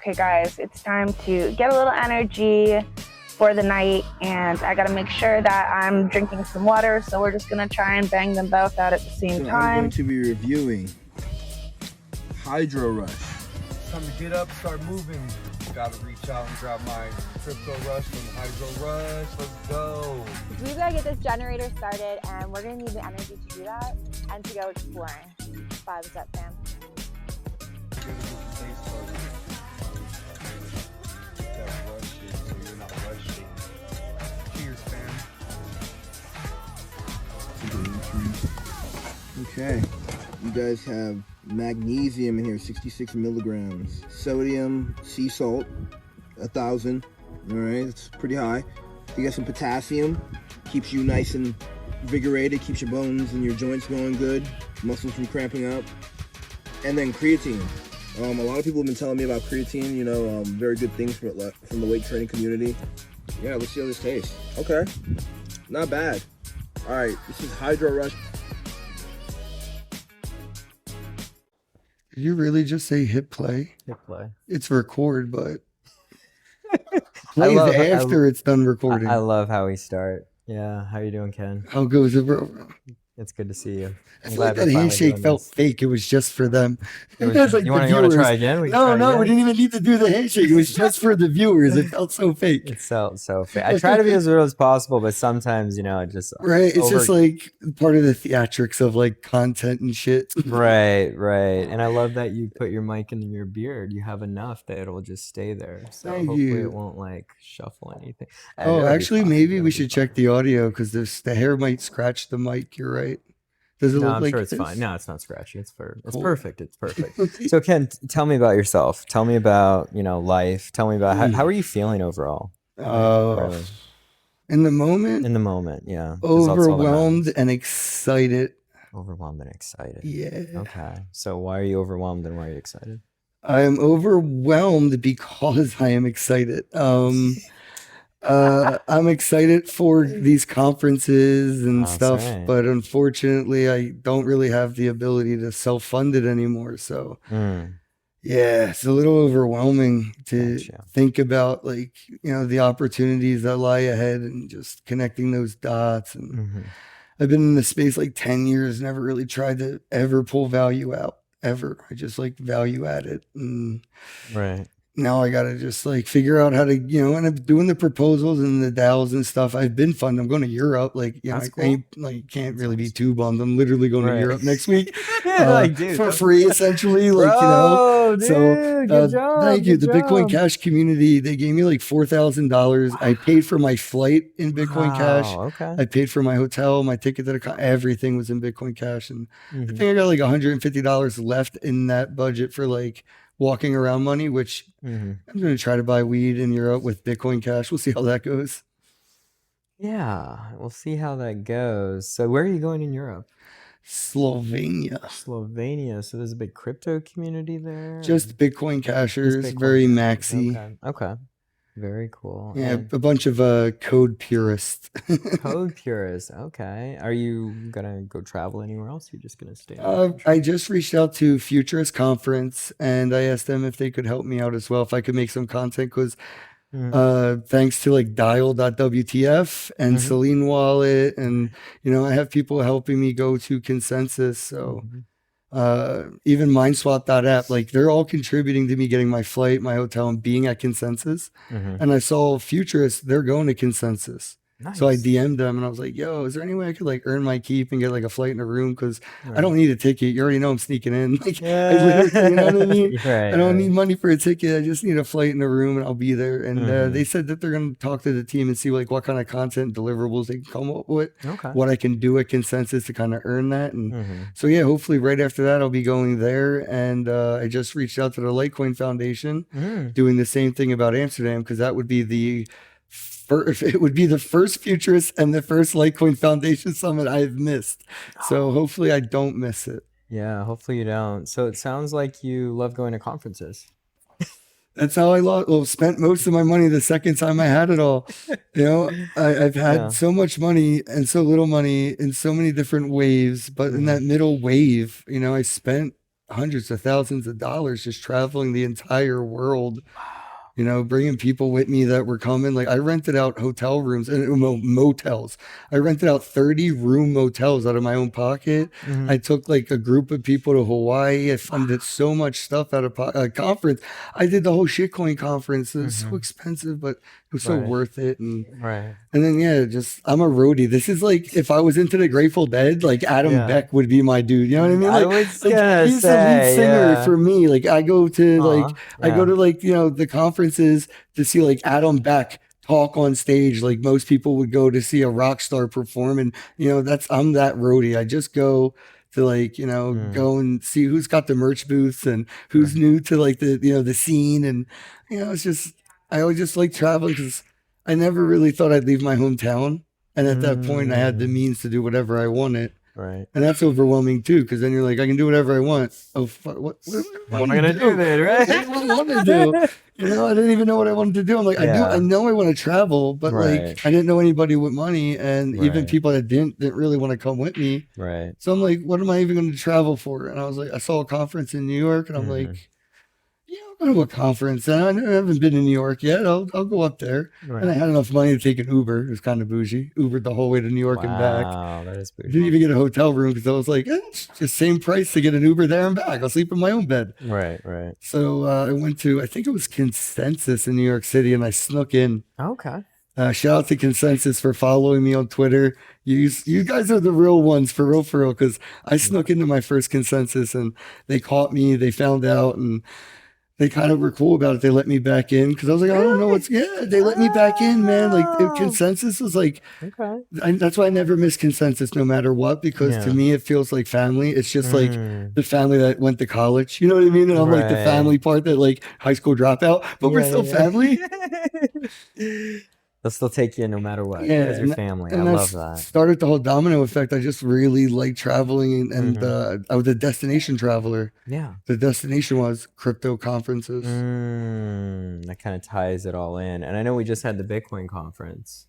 okay guys, it's time to get a little energy for the night, and I gotta make sure that I'm drinking some water, so we're just gonna try and bang them both out at the same time. I'm going to be reviewing Hydro Rush. Time to get up, start moving. Gotta reach out and grab my Crypto Rush from Hydro Rush. Let's go. We've got to get this generator started, and we're going to need the energy to do that and to go exploring. Vibes up, fam. Cheers, fam. Okay, you guys have magnesium in here, 66 milligrams. Sodium, sea salt, 1,000. All right, it's pretty high. You got some potassium, keeps you nice and invigorated, keeps your bones and your joints going good, muscles from cramping up. And then creatine. A lot of people have been telling me about creatine, you know, very good things from the weight training community. Yeah, let's see how this tastes. Okay, not bad. All right, this is Hydro Rush. Did you really just say hit play? Hit play. It's record, but play after it's done recording. I love how we start. Yeah, how you doing, Ken? How goes it, bro? It's good to see you. I feel like that handshake felt fake. It was just for them. You want to try again? We didn't even need to do the handshake. It was just for the viewers. It felt so fake. It felt so fake. I try to be as real as possible, but sometimes, you know, it just right. It's just like part of the theatrics of like content and shit. Right. And I love that you put your mic in your beard. You have enough that it'll just stay there. So hopefully it won't like shuffle anything. Oh, actually, maybe we should check the audio because the hair might scratch the mic. You're right. Does it look I'm like sure it's this? fine. No, it's not scratchy. It's Cool. perfect. It's perfect. So Ken, tell me about yourself. Tell me about, you know, life. Tell me about how are you feeling overall? Really? In the moment? In the moment, yeah. Overwhelmed and excited. Overwhelmed and excited. Yeah. Okay. So why are you overwhelmed and why are you excited? I am overwhelmed because I am excited. I'm excited for these conferences and stuff, but unfortunately I don't really have the ability to self-fund it anymore. So yeah, it's a little overwhelming to think about, like, you know, the opportunities that lie ahead and just connecting those dots. And I've been in the space like 10 years, never really tried to ever pull value out ever. I just like value added. And now I got to just like figure out how to, you know, end up doing the proposals and the DAOs and stuff. I've been fun. I'm going to Europe. Like, you know, I can't really be too bummed. I'm literally going to Europe next week for free, essentially. Like, you know, so good job, thank you. The Bitcoin Cash community, they gave me like $4,000. I paid for my flight in Bitcoin Cash. I paid for my hotel, my ticket to the everything was in Bitcoin Cash. And I think I got like $150 left in that budget for like walking around money, which I'm going to try to buy weed in Europe with Bitcoin Cash. We'll see how that goes. Yeah, we'll see how that goes. So where are you going in Europe? Slovenia. So there's a big crypto community there? Just Bitcoin Cashers, very maxi. Okay. Very cool. Yeah, a bunch of code purists. Code purists. Okay. Are you gonna go travel anywhere else? You're just gonna stay? I just reached out to Futurist Conference and I asked them if they could help me out as well, if I could make some content, because thanks to like dial.wtf and Celine Wallet, and you know, I have people helping me go to Consensus. So even MindSwap.app, like they're all contributing to me getting my flight, my hotel, and being at Consensus. And I saw Futurists, they're going to Consensus. Nice. So I DM'd them and I was like, yo, is there any way I could like earn my keep and get like a flight in a room? Because I don't need a ticket. You already know I'm sneaking in. Like, I literally, you know what I mean? I don't need money for a ticket. I just need a flight in a room and I'll be there. And they said that they're going to talk to the team and see like what kind of content deliverables they can come up with, what I can do at Consensus to kind of earn that. And so yeah, hopefully right after that, I'll be going there. And I just reached out to the Litecoin Foundation doing the same thing about Amsterdam, because that would be the first Futurist and the first Litecoin Foundation Summit I've missed. So hopefully I don't miss it. Yeah, hopefully you don't. So it sounds like you love going to conferences. That's how I spent most of my money the second time I had it all. You know, I've had so much money and so little money in so many different waves, but in that middle wave, you know, I spent hundreds of thousands of dollars just traveling the entire world, you know, bringing people with me that were coming. Like I rented out hotel rooms and motels. I rented out 30 room motels out of my own pocket. I took like a group of people to Hawaii. I funded so much stuff out of a conference. I did the whole shitcoin conference. It was so expensive, but it was so worth it. And then yeah, just I'm a roadie. This is like if I was into the Grateful Dead, like Adam Beck would be my dude. You know what I mean? Like, I was gonna he's say, the lead singer for me. Like I go to I go to like, you know, the conferences to see like Adam Beck talk on stage. Like most people would go to see a rock star perform, and you know I'm that roadie. I just go to like, you know, go and see who's got the merch booths and who's new to like the, you know, the scene. And you know, it's just I always just like traveling because I never really thought I'd leave my hometown, and at that point I had the means to do whatever I wanted. Right. And that's overwhelming too, because then you're like, I can do whatever I want. Oh, fuck, what am I gonna do then, right? What do I want to do? You know, I didn't even know what I wanted to do. I'm like, I know I want to travel, but like, I didn't know anybody with money, and even people that didn't really want to come with me. Right. So I'm like, what am I even going to travel for? And I was like, I saw a conference in New York, and I'm like, yeah, I'll go to a conference. And I haven't been in New York yet. I'll go up there. And I had enough money to take an Uber. It was kind of bougie. Ubered the whole way to New York and back. Wow, that is bougie. Didn't even get a hotel room because I was like, it's the same price to get an Uber there and back. I'll sleep in my own bed. Right. So I went to, I think it was Consensus in New York City, and I snuck in. Okay. Shout out to Consensus for following me on Twitter. You guys are the real ones, for real, because I snuck into my first Consensus, and they caught me. They found out, and they kind of were cool about it. They let me back in because I was like, I don't know what's. Yeah, they let me back in, man. Like Consensus was like, that's why I never miss Consensus, no matter what, because to me it feels like family. It's just like the family that went to college. You know what I mean? And I'm like the family part that like high school dropout, but we're still family. They'll still take you no matter what. As your family. I love that. Started the whole domino effect. I just really like traveling, and I was a destination traveler. Yeah. The destination was crypto conferences. That kind of ties it all in. And I know we just had the Bitcoin conference.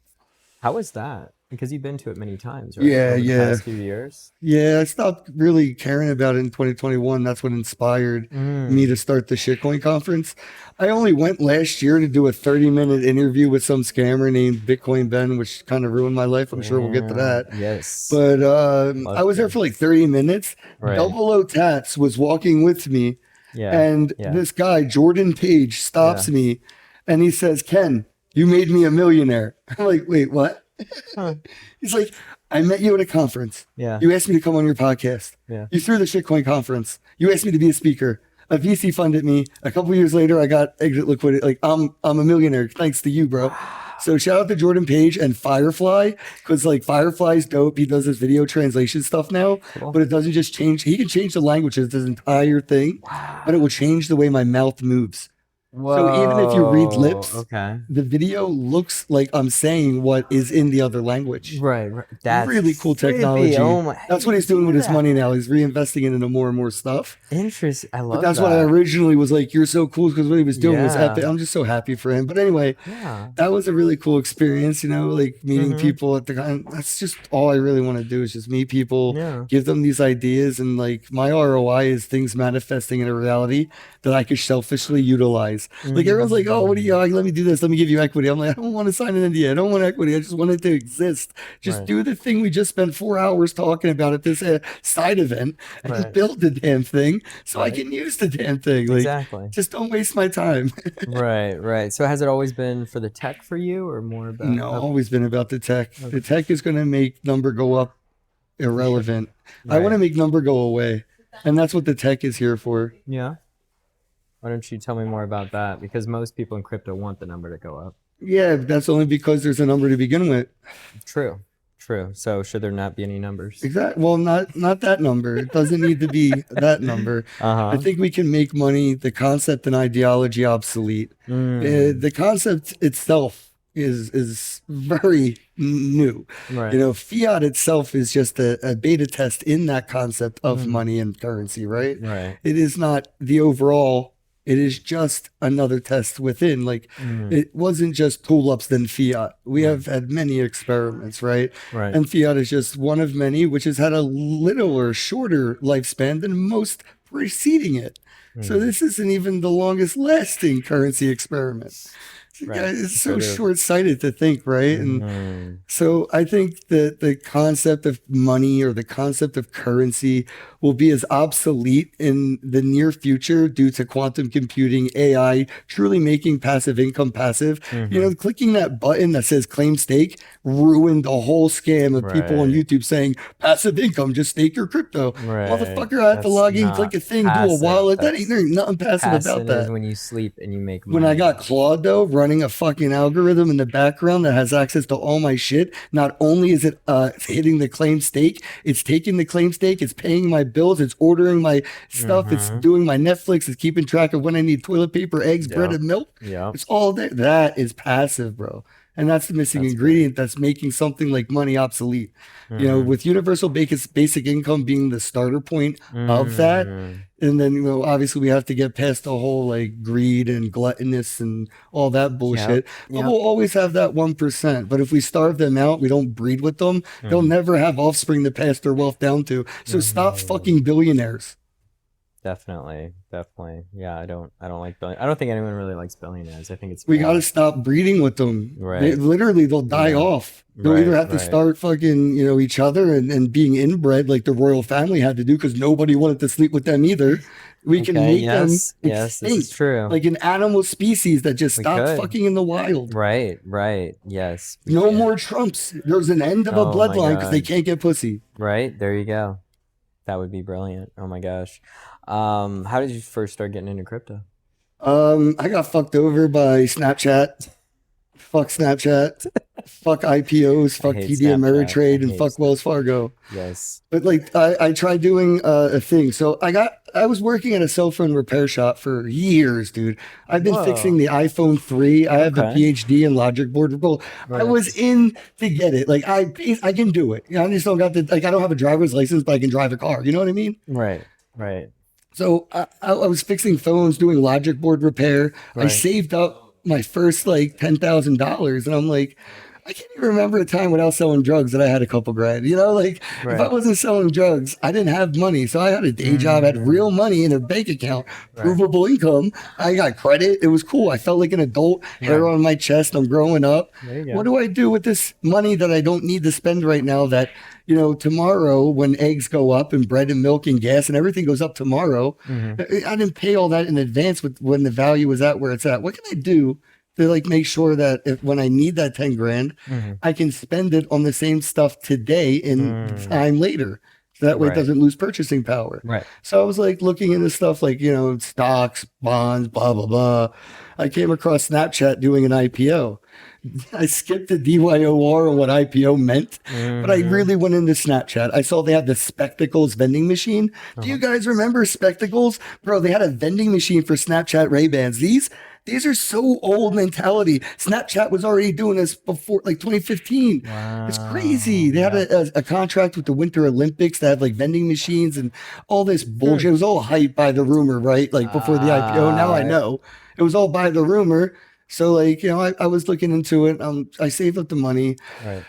How was that? Because you've been to it many times, right? Yeah, Over the past few years. Yeah, I stopped really caring about it in 2021. That's what inspired me to start the shitcoin conference. I only went last year to do a 30-minute interview with some scammer named Bitcoin Ben, which kind of ruined my life. I'm sure we'll get to that. Yes. But I was there for like 30 minutes. Double O Tats was walking with me. And this guy, Jordan Page, stops me and he says, Ken, you made me a millionaire. I'm like, wait, what? He's like, I met you at a conference. You asked me to come on your podcast. You threw the shitcoin conference. You asked me to be a speaker. A VC funded me. A couple years later, I got exit liquidity. Like I'm a millionaire thanks to you, bro. So shout out to Jordan Page and Firefly, because like Firefly's dope. He does his video translation stuff now, but it doesn't just change. He can change the languages, this entire thing, but it will change the way my mouth moves. Whoa, so even if you read lips, the video looks like I'm saying what is in the other language. Right. That's really cool technology. That's what he's doing with his money now. He's reinvesting it into more and more stuff. Interesting. I love that. But that's what I originally was like, you're so cool, because what he was doing was epic. I'm just so happy for him. But anyway, that was a really cool experience, you know, like meeting people at the time. That's just all I really want to do, is just meet people, give them these ideas. And like my ROI is things manifesting in a reality that I could selfishly utilize. Like everyone's like, oh, what do you, like, let me do this, let me give you equity. I'm like, I don't want to sign an NDA, I don't want equity, I just want it to exist. Just do the thing we just spent 4 hours talking about at this side event, and just build the damn thing so I can use the damn thing. Like, just don't waste my time. Right. So has it always been for the tech for you, or more about? No, always been about the tech. The tech is going to make number go up irrelevant. I want to make number go away, and that's what the tech is here for. Yeah. Why don't you tell me more about that? Because most people in crypto want the number to go up. Yeah, that's only because there's a number to begin with. True. So should there not be any numbers? Exactly. Well, not that number. It doesn't need to be that number. I think we can make money, the concept and ideology, obsolete. The concept itself is very new. You know, fiat itself is just a beta test in that concept of money and currency, right? It is not the overall. It is just another test within. Like, it wasn't just tool-ups then fiat. We have had many experiments, right? And fiat is just one of many, which has had a little or shorter lifespan than most preceding it. So this isn't even the longest lasting currency experiment. Right. It's so short-sighted to think, right? And so I think that the concept of money or the concept of currency will be as obsolete in the near future due to quantum computing, AI, truly making passive income passive. You know, clicking that button that says claim stake ruined the whole scam of people on YouTube saying passive income, just stake your crypto. Motherfucker, I have to log in, click a thing, do a wallet. There ain't nothing passive about that. Is when you sleep and you make money. When I got Claude though, running a fucking algorithm in the background that has access to all my shit, not only is it hitting the claim stake, it's taking the claim stake, it's paying my bills, it's ordering my stuff, it's doing my Netflix, it's keeping track of when I need toilet paper, eggs, bread, and milk. It's all there. That is passive, bro. And that's the missing ingredient that's making something like money obsolete. You know, with universal basic income being the starter point of that. And then, you know, obviously we have to get past the whole like greed and gluttonous and all that bullshit. But we'll always have that 1%. But if we starve them out, we don't breed with them, they'll never have offspring to pass their wealth down to. So stop fucking billionaires. Definitely. Yeah, I don't like I don't think anyone really likes billionaires. I think it's we got to stop breeding with them. They'll die off. They'll either have to start fucking, you know, each other and being inbred like the royal family had to do because nobody wanted to sleep with them either. We can make them extinct, this is true. Like an animal species that just stopped fucking in the wild. Right. Yes. No more Trumps. There's an end of a bloodline because they can't get pussy. Right. There you go. That would be brilliant. Oh my gosh. How did you first start getting into crypto? I got fucked over by Snapchat. Fuck Snapchat. Fuck IPOs. Fuck TD Ameritrade and fuck Wells Fargo. Yes. But like I tried doing a thing. So I was working at a cell phone repair shop for years, dude. I've been fixing the iPhone 3. I have a PhD in logic board repair. I was in to get it. Like I can do it. You know, I just don't got the I don't have a driver's license, but I can drive a car. You know what I mean? Right. So I was fixing phones, doing logic board repair. I saved up my first like $10,000, and I'm like, I can't even remember a time without selling drugs that I had a couple grand. You know, like if I wasn't selling drugs, I didn't have money. So I had a day job, had real money in a bank account, provable income. I got credit. It was cool. I felt like an adult, hair on my chest. I'm growing up. What do I do with this money that I don't need to spend right now that, you know, tomorrow when eggs go up and bread and milk and gas and everything goes up tomorrow, I didn't pay all that in advance with when the value was at where it's at. What can I do to like make sure that if when I need that 10 grand, I can spend it on the same stuff today in time later. So that way it doesn't lose purchasing power. So I was like looking into stuff like, you know, stocks, bonds, blah, blah, blah. I came across Snapchat doing an IPO. I skipped the DYOR and what IPO meant, but I really went into Snapchat. I saw they had the Spectacles vending machine. Do you guys remember Spectacles? Bro, they had a vending machine for Snapchat Ray-Bans. These are so old mentality. Snapchat was already doing this before, like 2015. It's crazy. They had a contract with the Winter Olympics that had like vending machines and all this bullshit. It was all hyped by the rumor, right? Like before the IPO. Now I know. It was all by the rumor. So like, you know, I was looking into it. I saved up the money. I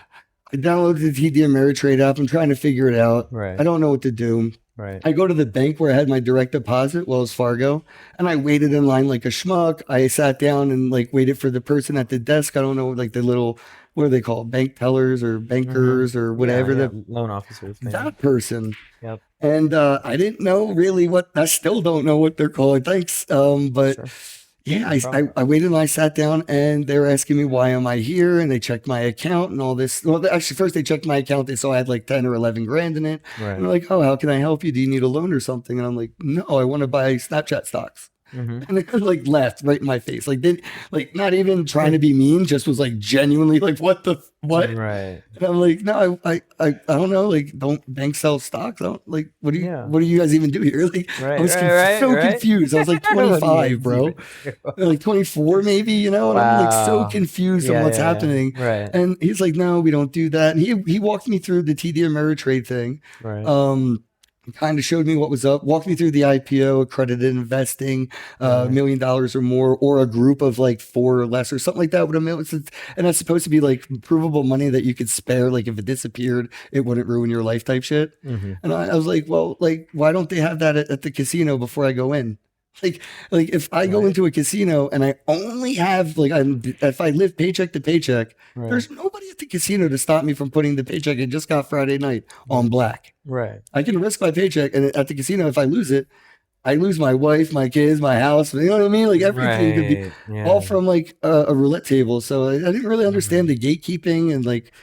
downloaded the TD Ameritrade app. I'm trying to figure it out. I don't know what to do. I go to the bank where I had my direct deposit, Wells Fargo, and I waited in line like a schmuck. I sat down and like waited for the person at the desk. I don't know, like the little, what are they called? Bank tellers or bankers or whatever. The loan officers. Maybe. That person. And I didn't know really I still don't know what they're called. Thanks. But yeah, I waited and I sat down and they were asking me, why am I here? And they checked my account and all this. Well, actually, first they checked my account. They saw I had like 10 or 11 grand in it. And they're like, oh, how can I help you? Do you need a loan or something? And I'm like, no, I want to buy Snapchat stocks. And they like laughed right in my face. Like, not even trying to be mean, just was like genuinely like, what? And I'm like, no, I don't know. Like, don't banks sell stocks? I don't like, what do you guys even do here? Like, I was so confused. I was like 25, bro. Like 24 maybe, you know? And I'm like so confused on what's happening. And he's like, no, we don't do that. And he walked me through the TD Ameritrade thing. kind of showed me what was up, walked me through the IPO, accredited investing, $1 million or more, or a group of like 4 or less or something like that. And that's supposed to be like provable money that you could spare. Like if it disappeared, it wouldn't ruin your life type shit. And I was like, well, like, why don't they have that at the casino before I go in? Like if I go into a casino and I only have if I live paycheck to paycheck, there's nobody at the casino to stop me from putting the paycheck I just got Friday night on black. Right. I can risk my paycheck, and at the casino, if I lose it, I lose my wife, my kids, my house. You know what I mean? Like everything could be all from like a roulette table. So I didn't really understand the gatekeeping, and like,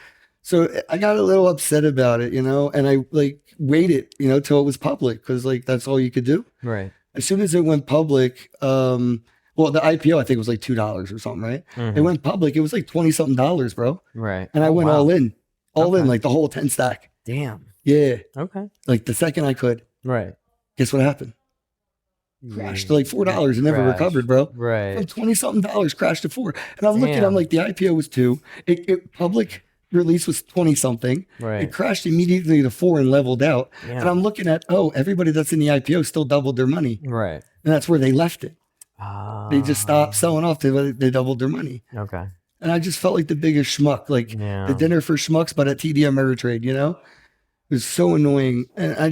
so I got a little upset about it, and I like waited, till it was public, because like that's all you could do. Right. As soon as it went public, well, the IPO I think was like $2 or something, right? It went public, it was like $20-something, bro. Right. And I went all in, like the whole 10 stack. Damn. Yeah. Okay. Like the second I could. Right. Guess what happened? Crashed to like $4 and never recovered, bro. Right. From $20-something crashed to $4. And I'm looking, I'm like, the IPO was $2. It public release was 20-something. Right. It crashed immediately to $4 and leveled out. Yeah. And I'm looking at, everybody that's in the IPO still doubled their money. Right. And that's where they left it. They just stopped selling off. They doubled their money. Okay. And I just felt like the biggest schmuck, like the dinner for schmucks, but at TD Ameritrade, It was so annoying. And I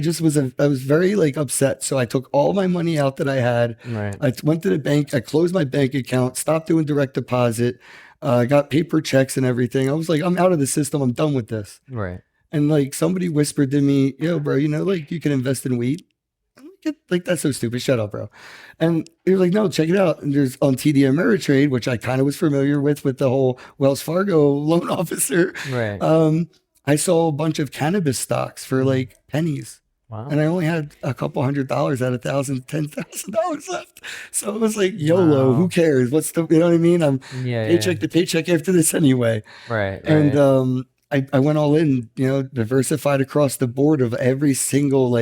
was very like upset. So I took all my money out that I had. Right. I went to the bank. I closed my bank account, stopped doing direct deposit. I got paper checks and everything. I was like, I'm out of the system. I'm done with this. Right. And like somebody whispered to me, yo, bro, like you can invest in weed. Like, that's so stupid. Shut up, bro. And he was like, no, check it out. And there's on TD Ameritrade, which I kind of was familiar with the whole Wells Fargo loan officer. Right. I saw a bunch of cannabis stocks for like pennies. Wow. And I only had a couple $100 out of $10,000 left. So it was like, YOLO, who cares? What's you know what I mean? I'm paycheck to paycheck after this anyway. Right. And I went all in, diversified across the board of every single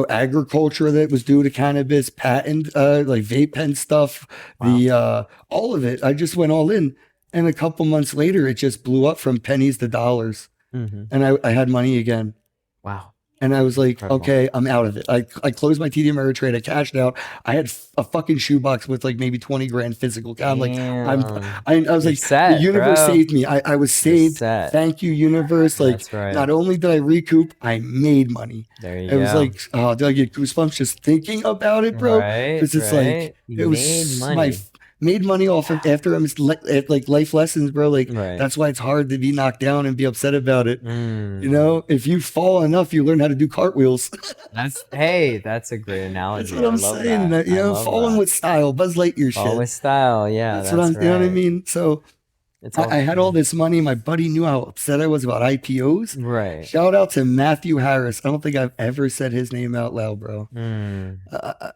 agriculture that was due to cannabis, patent, like vape pen stuff, all of it. I just went all in. And a couple months later, it just blew up from pennies to dollars. And I had money again. Wow. And I was like, okay, I'm out of it. I closed my TD Ameritrade. I cashed out. I had a fucking shoebox with like maybe 20 grand physical. I'm like, I was like, set, the universe saved me. I was saved. Thank you, universe. Like, not only did I recoup, I made money. There you go. It was like, oh, did I get goosebumps just thinking about it, bro? Because it's like, it was made money off of after I'm like life lessons, bro. Like that's why it's hard to be knocked down and be upset about it. If you fall enough, you learn how to do cartwheels. That's a great analogy. That's what I'm saying. That, falling with style, Buzz Lightyear shit. Fall with style, yeah. That's what I'm. You know what I mean? So I had all this money. My buddy knew how upset I was about IPOs. Right. Shout out to Matthew Harris. I don't think I've ever said his name out loud, bro.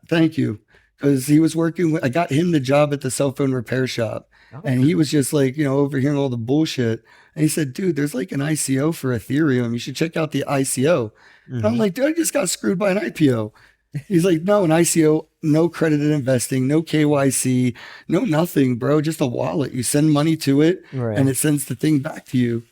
Thank you. Because he was I got him the job at the cell phone repair shop. And he was just like, overhearing all the bullshit. And he said, dude, there's like an ICO for Ethereum. You should check out the ICO. And I'm like, dude, I just got screwed by an IPO. He's like, no, an ICO, no credited investing, no KYC, no nothing, bro. Just a wallet. You send money to it and it sends the thing back to you.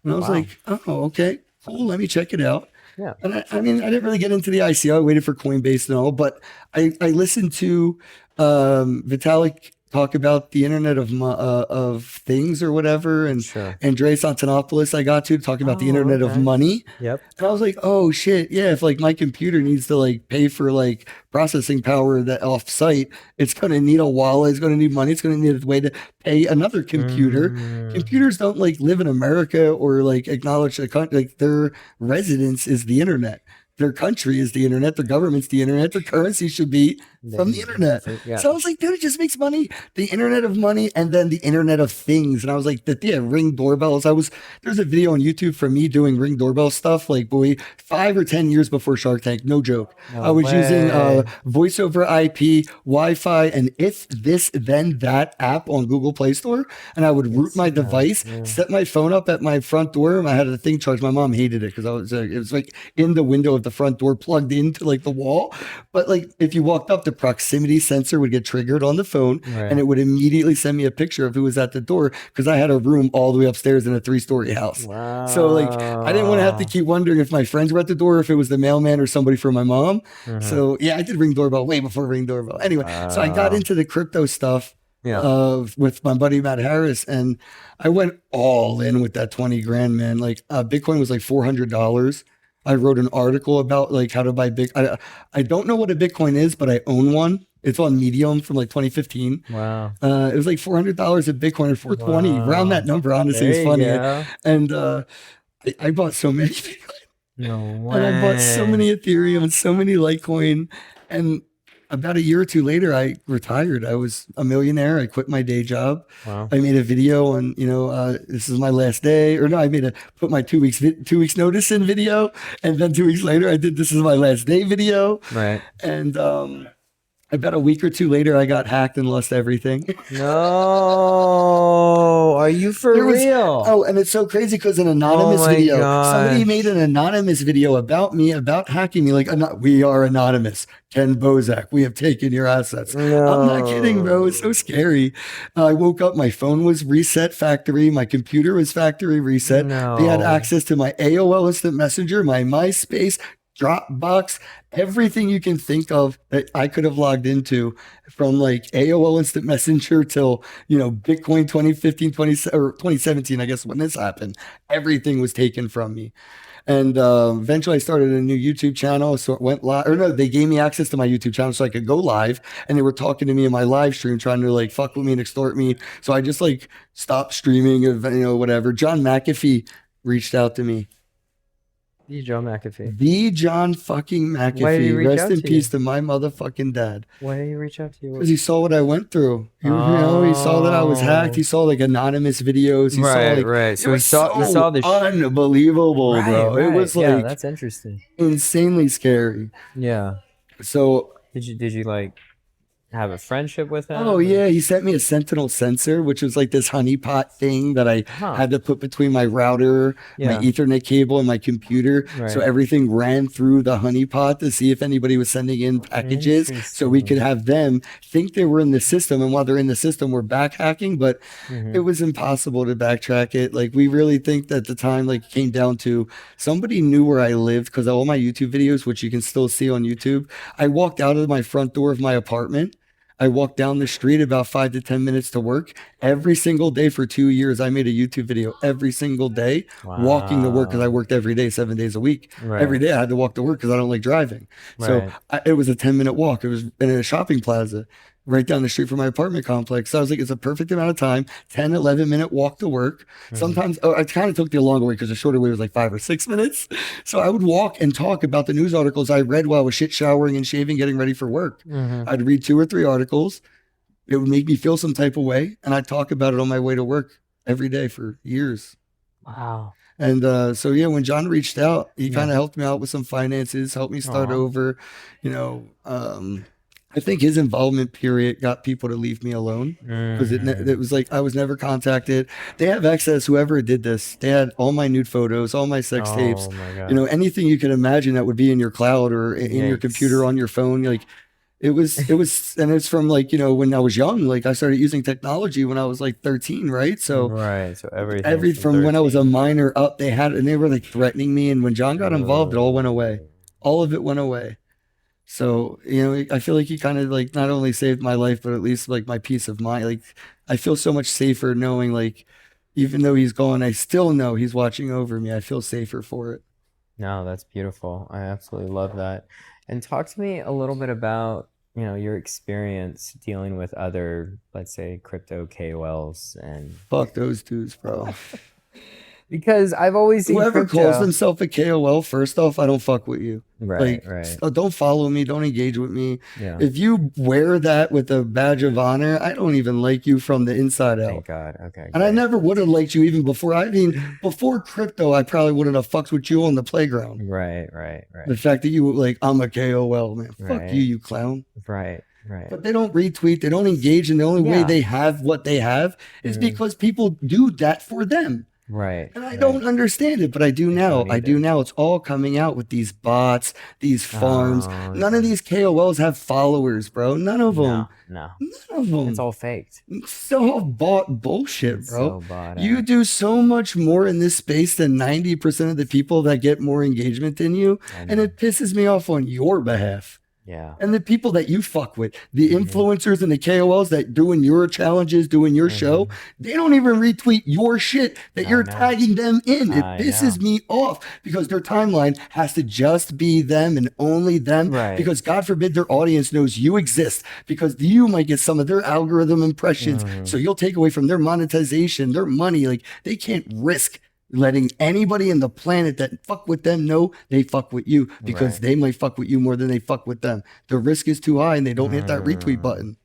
And I was like, oh, okay, cool. Let me check it out. Yeah. And I didn't really get into the ICO. I waited for Coinbase and all, but I listened to Vitalik talk about the Internet of Things or whatever, and Andreas Antonopoulos I got to talk about the Internet of Money. Yep. And I was like, oh shit, yeah. If like my computer needs to like pay for like processing power that off site, it's gonna need a wallet. It's gonna need money. It's gonna need a way to pay another computer. Computers don't like live in America or like acknowledge the country. Like their residence is the internet. Their country is the internet. Their government's the internet. Their currency should be from the internet. So I was like, dude, it just makes money. The Internet of Money and then the Internet of Things. And I was like, Ring doorbells. There's a video on YouTube for me doing Ring doorbell stuff. Like, boy, 5 or 10 years before Shark Tank. No joke. I was using voice over IP, Wi-Fi, and If This Then That app on Google Play Store. And I would root my device, set my phone up at my front door. And I had a thing charged. My mom hated it because it was like in the window of the front door plugged into like the wall. But like if you walked up, the the proximity sensor would get triggered on the phone, and it would immediately send me a picture of who was at the door, because I had a room all the way upstairs in a 3-story house. Wow. So like I didn't want to have to keep wondering if my friends were at the door, or if it was the mailman or somebody for my mom. So yeah, I did Ring doorbell way before Ring doorbell. Anyway, so I got into the crypto stuff with my buddy Matt Harris, and I went all in with that 20 grand, man. Like Bitcoin was like $400. I wrote an article about like how to buy I don't know what a Bitcoin is, but I own one. It's on Medium from like 2015. Wow. It was like $400 a Bitcoin, or 420 around that number. Honestly, it's funny. And I bought so many Bitcoin. No way. And I bought so many Ethereum and so many Litecoin. And about a year or two later, I retired. I was a millionaire. I quit my day job. Wow. I made a video on, this is my last day. Or no, I put my 2 weeks notice in video. And then 2 weeks later, I did this is my last day video. Right. And about a week or two later, I got hacked and lost everything. No, are you for real? Oh, and it's so crazy because an anonymous video, somebody made an anonymous video about me, about hacking me. Like, we are anonymous. Kenn Bosak, we have taken your assets. No. I'm not kidding, bro. It's so scary. I woke up, my phone was reset factory. My computer was factory reset. No. They had access to my AOL Instant Messenger, my MySpace, Dropbox, everything you can think of that I could have logged into, from like AOL Instant Messenger till, Bitcoin 2015, or 2017, I guess, when this happened. Everything was taken from me. And eventually I started a new YouTube channel. So it went live, or no, they gave me access to my YouTube channel so I could go live, and they were talking to me in my live stream, trying to like fuck with me and extort me. So I just like stopped streaming, whatever. John McAfee reached out to me. The John McAfee. The John fucking McAfee. Why did he reach Rest out in to peace you? to my motherfucking dad. Why did he reach out to you? Because he saw what I went through. He saw that I was hacked. He saw like anonymous videos. He saw like, right. So it he was saw the unbelievable, bro. It was like, yeah, that's interesting. insanely scary. Yeah. So Did you like have a friendship with him? oh yeah, he sent me a Sentinel sensor, which was like this honeypot thing that I had to put between my router, my Ethernet cable, and my computer. So everything ran through the honeypot to see if anybody was sending in packages, so we could have them think they were in the system, and while they're in the system, we're back hacking. But it was impossible to backtrack it. Like, we really think that the time like came down to somebody knew where I lived, because all my YouTube videos, which you can still see on YouTube, I walked out of my front door of my apartment. I walked down the street about 5 to 10 minutes to work. Every single day for 2 years, I made a YouTube video every single day, walking to work, because I worked every day, 7 days a week. Every day I had to walk to work because I don't like driving. So it was a 10-minute walk. It was in a shopping plaza right down the street from my apartment complex. So I was like, it's a perfect amount of time, 10, 11-minute walk to work. Sometimes I kind of took the longer way, because the shorter way was like 5 or 6 minutes. So I would walk and talk about the news articles I read while I was shit showering and shaving, getting ready for work. I'd read 2 or 3 articles. It would make me feel some type of way, and I'd talk about it on my way to work every day for years. Wow. And so yeah, when John reached out, he kind of helped me out with some finances, helped me start over. I think his involvement period got people to leave me alone, because it was like I was never contacted. They have access, whoever did this. They had all my nude photos, all my sex tapes, my God. anything you can imagine that would be in your cloud or in your computer, on your phone. Like it was, and it's from like, when I was young, like I started using technology when I was like 13, right? So so everything from when I was a minor up, they were like threatening me. And when John got involved, it all went away. All of it went away. So, I feel like he kind of like not only saved my life, but at least like my peace of mind. Like, I feel so much safer knowing, like, even though he's gone, I still know he's watching over me. I feel safer for it. No, that's beautiful. I absolutely love that. And talk to me a little bit about, your experience dealing with other, let's say, crypto KOLs and fuck those dudes, bro. Because I've always seen whoever crypto calls themselves a KOL, first off, I don't fuck with you. Right. Don't follow me. Don't engage with me. Yeah. If you wear that with a badge of honor, I don't even like you from the inside out. Thank God. Okay. And I never would have liked you even before. Before crypto, I probably wouldn't have fucked with you on the playground. Right. The fact that you were like, I'm a KOL, man. Fuck you clown. Right. But they don't retweet. They don't engage. And the only way they have what they have is because people do that for them. Right. And I don't understand it, but I do now. I do now. It's all coming out with these bots, these farms. Oh, None of these KOLs have followers, bro. None of them. No. None of them. It's all faked. It's all bought bullshit, It's bro. so bought You out. do so much more in this space than 90% of the people that get more engagement than you. And it pisses me off on your behalf. Yeah. And the people that you fuck with, the influencers and the KOLs that doing your challenges, doing your show, they don't even retweet your shit that you're tagging them in. It pisses me off because their timeline has to just be them and only them. Right. Because God forbid their audience knows you exist because you might get some of their algorithm impressions. So you'll take away from their monetization, their money. Like they can't risk letting anybody in the planet that fuck with them know they fuck with you because they might fuck with you more than they fuck with them. The risk is too high and they don't hit that retweet button.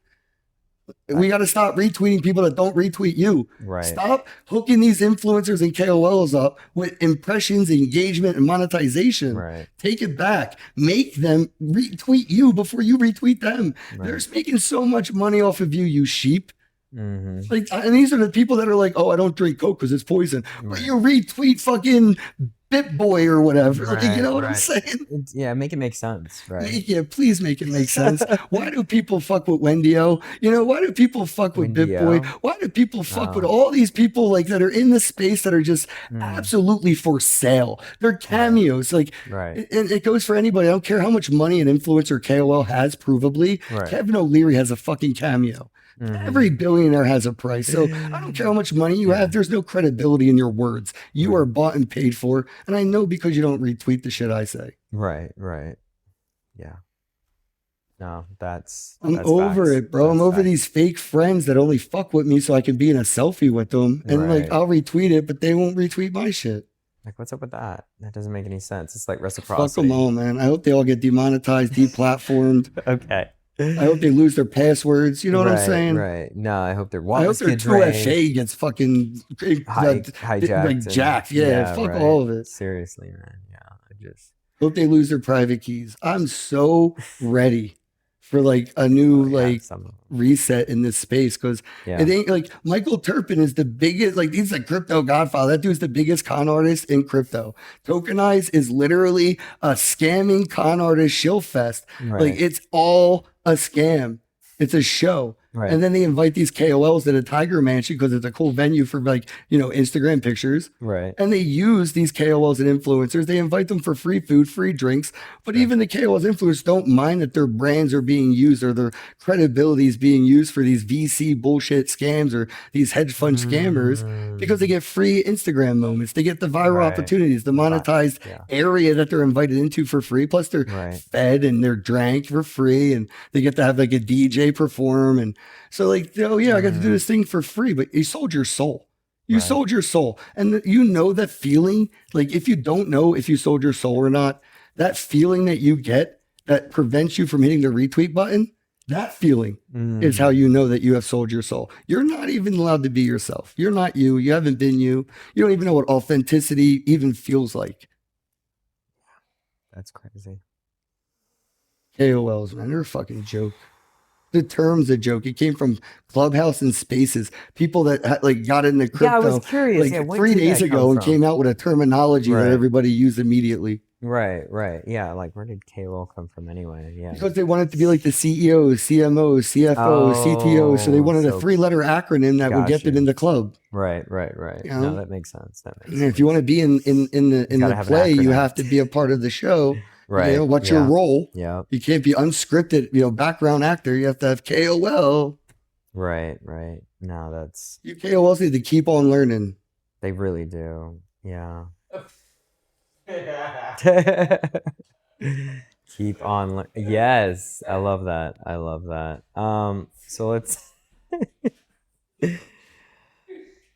We got to stop retweeting people that don't retweet you. Right. Stop hooking these influencers and KOLs up with impressions, engagement, and monetization. Right. Take it back. Make them retweet you before you retweet them. They're making so much money off of you, you sheep. Like, and these are the people that are like, oh, I don't drink Coke because it's poison. But you retweet fucking Bit Boy or whatever. Like, you know what I'm saying? Yeah, make it make sense, right? Yeah, please make it make sense. Why do people fuck with Wendy-O? You know, why do people fuck with Bit Boy? Why do people fuck with all these people like that are in the space that are just absolutely for sale? They're cameos. Like, and it goes for anybody. I don't care how much money an influencer KOL has, provably. Kevin O'Leary has a fucking cameo. Every billionaire has a price. So I don't care how much money you have. There's no credibility in your words. You are bought and paid for. And I know because you don't retweet the shit I say. Right. Yeah. No, that's over facts. it, bro. I'm over these fake friends that only fuck with me so I can be in a selfie with them. And like, I'll retweet it, but they won't retweet my shit. Like, what's up with that? That doesn't make any sense. It's like reciprocity. Fuck them all, man. I hope they all get demonetized, deplatformed. Okay. I hope they lose their passwords. You know what I'm saying? Right. No, I hope their I hope their 2FA gets fucking hijacked. Like jacked. Yeah, fuck all of it. Seriously, man. Yeah. I just hope they lose their private keys. I'm so ready for like a new reset in this space because it ain't like Michael Turpin is the biggest, like he's the crypto godfather. That dude's the biggest con artist in crypto. Tokenize is literally a scamming con artist shill fest. Like it's all a scam. It's a show. And then they invite these KOLs to the Tiger Mansion because it's a cool venue for like, you know, Instagram pictures. And they use these KOLs and influencers. They invite them for free food, free drinks. But even the KOLs influencers don't mind that their brands are being used or their credibility is being used for these VC bullshit scams or these hedge fund scammers because they get free Instagram moments. They get the viral opportunities, the monetized area that they're invited into for free. Plus they're fed and they're drank for free and they get to have like a DJ perform. And so like, oh yeah, I got to do this thing for free, but you sold your soul. You sold your soul. And you know that feeling, like if you don't know if you sold your soul or not, that feeling that you get that prevents you from hitting the retweet button, that feeling is how you know that you have sold your soul. You're not even allowed to be yourself. You're not you. You haven't been you. You don't even know what authenticity even feels like. That's crazy. KOLs, man, they're a fucking joke. The term's a joke. It came from Clubhouse and Spaces. People that like got into crypto. Yeah, I was curious. Like 3 days ago and came out with a terminology that everybody used immediately. Right. Yeah, like where did KOL come from anyway? Yeah. Because they wanted to be like the CEOs, CMOs, CFOs, CTOs. So they wanted a 3-letter acronym that would get them in the club. Right. You know? No, that makes sense. If you want to be in the play, you have to be a part of the show. Right. You know, what's your role? Yeah. You can't be unscripted, you know, background actor. You have to have KOL. Right. No, that's... You KOLs need to keep on learning. They really do. Yeah. Keep on... Yes. I love that. So let's...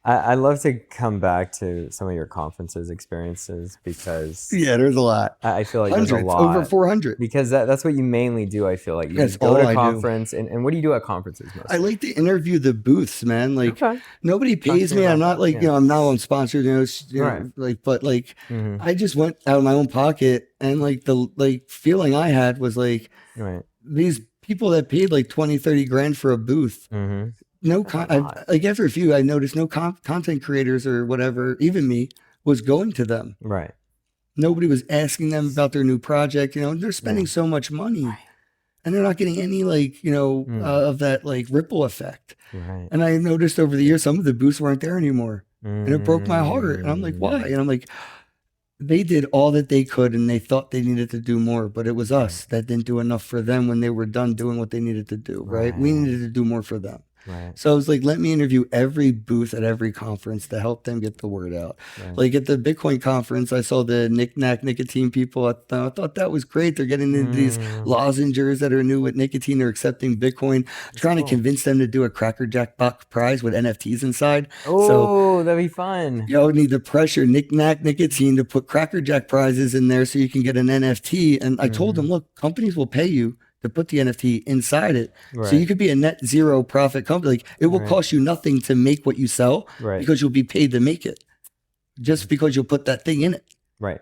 I'd love to come back to some of your conferences experiences because there's a lot. I feel like hundreds, there's a lot. Over 400. Because that's what you mainly do, I feel like. You go to a conference, and what do you do at conferences mostly? I like to interview the booths, man. Like nobody pays me. I'm not like, you know, I'm sponsored, you know, like, but like I just went out of my own pocket and like the feeling I had was like these people that paid like 20, 30 grand for a booth. like after a few, I noticed no content creators or whatever, even me, was going to them. Right. Nobody was asking them about their new project. You know, they're spending so much money, and they're not getting any like, you know, of that like ripple effect. Right. And I noticed over the years some of the booths weren't there anymore, and it broke my heart. And I'm like, why? And I'm like, they did all that they could, and they thought they needed to do more, but it was us that didn't do enough for them when they were done doing what they needed to do. Right? We needed to do more for them. Right. So I was like, let me interview every booth at every conference to help them get the word out. Right. Like at the Bitcoin conference, I saw the knick-knack nicotine people. I thought that was great. They're getting into these lozengers that are new with nicotine. They're accepting Bitcoin, trying to convince them to do a Cracker Jack box prize with NFTs inside. Oh, that'd be fun. You need the pressure, knick-knack nicotine, to put Cracker Jack prizes in there so you can get an NFT. And I told them, look, companies will pay you to put the NFT inside it. Right. So you could be a net zero profit company. Like it will cost you nothing to make what you sell because you'll be paid to make it just because you'll put that thing in it. Right.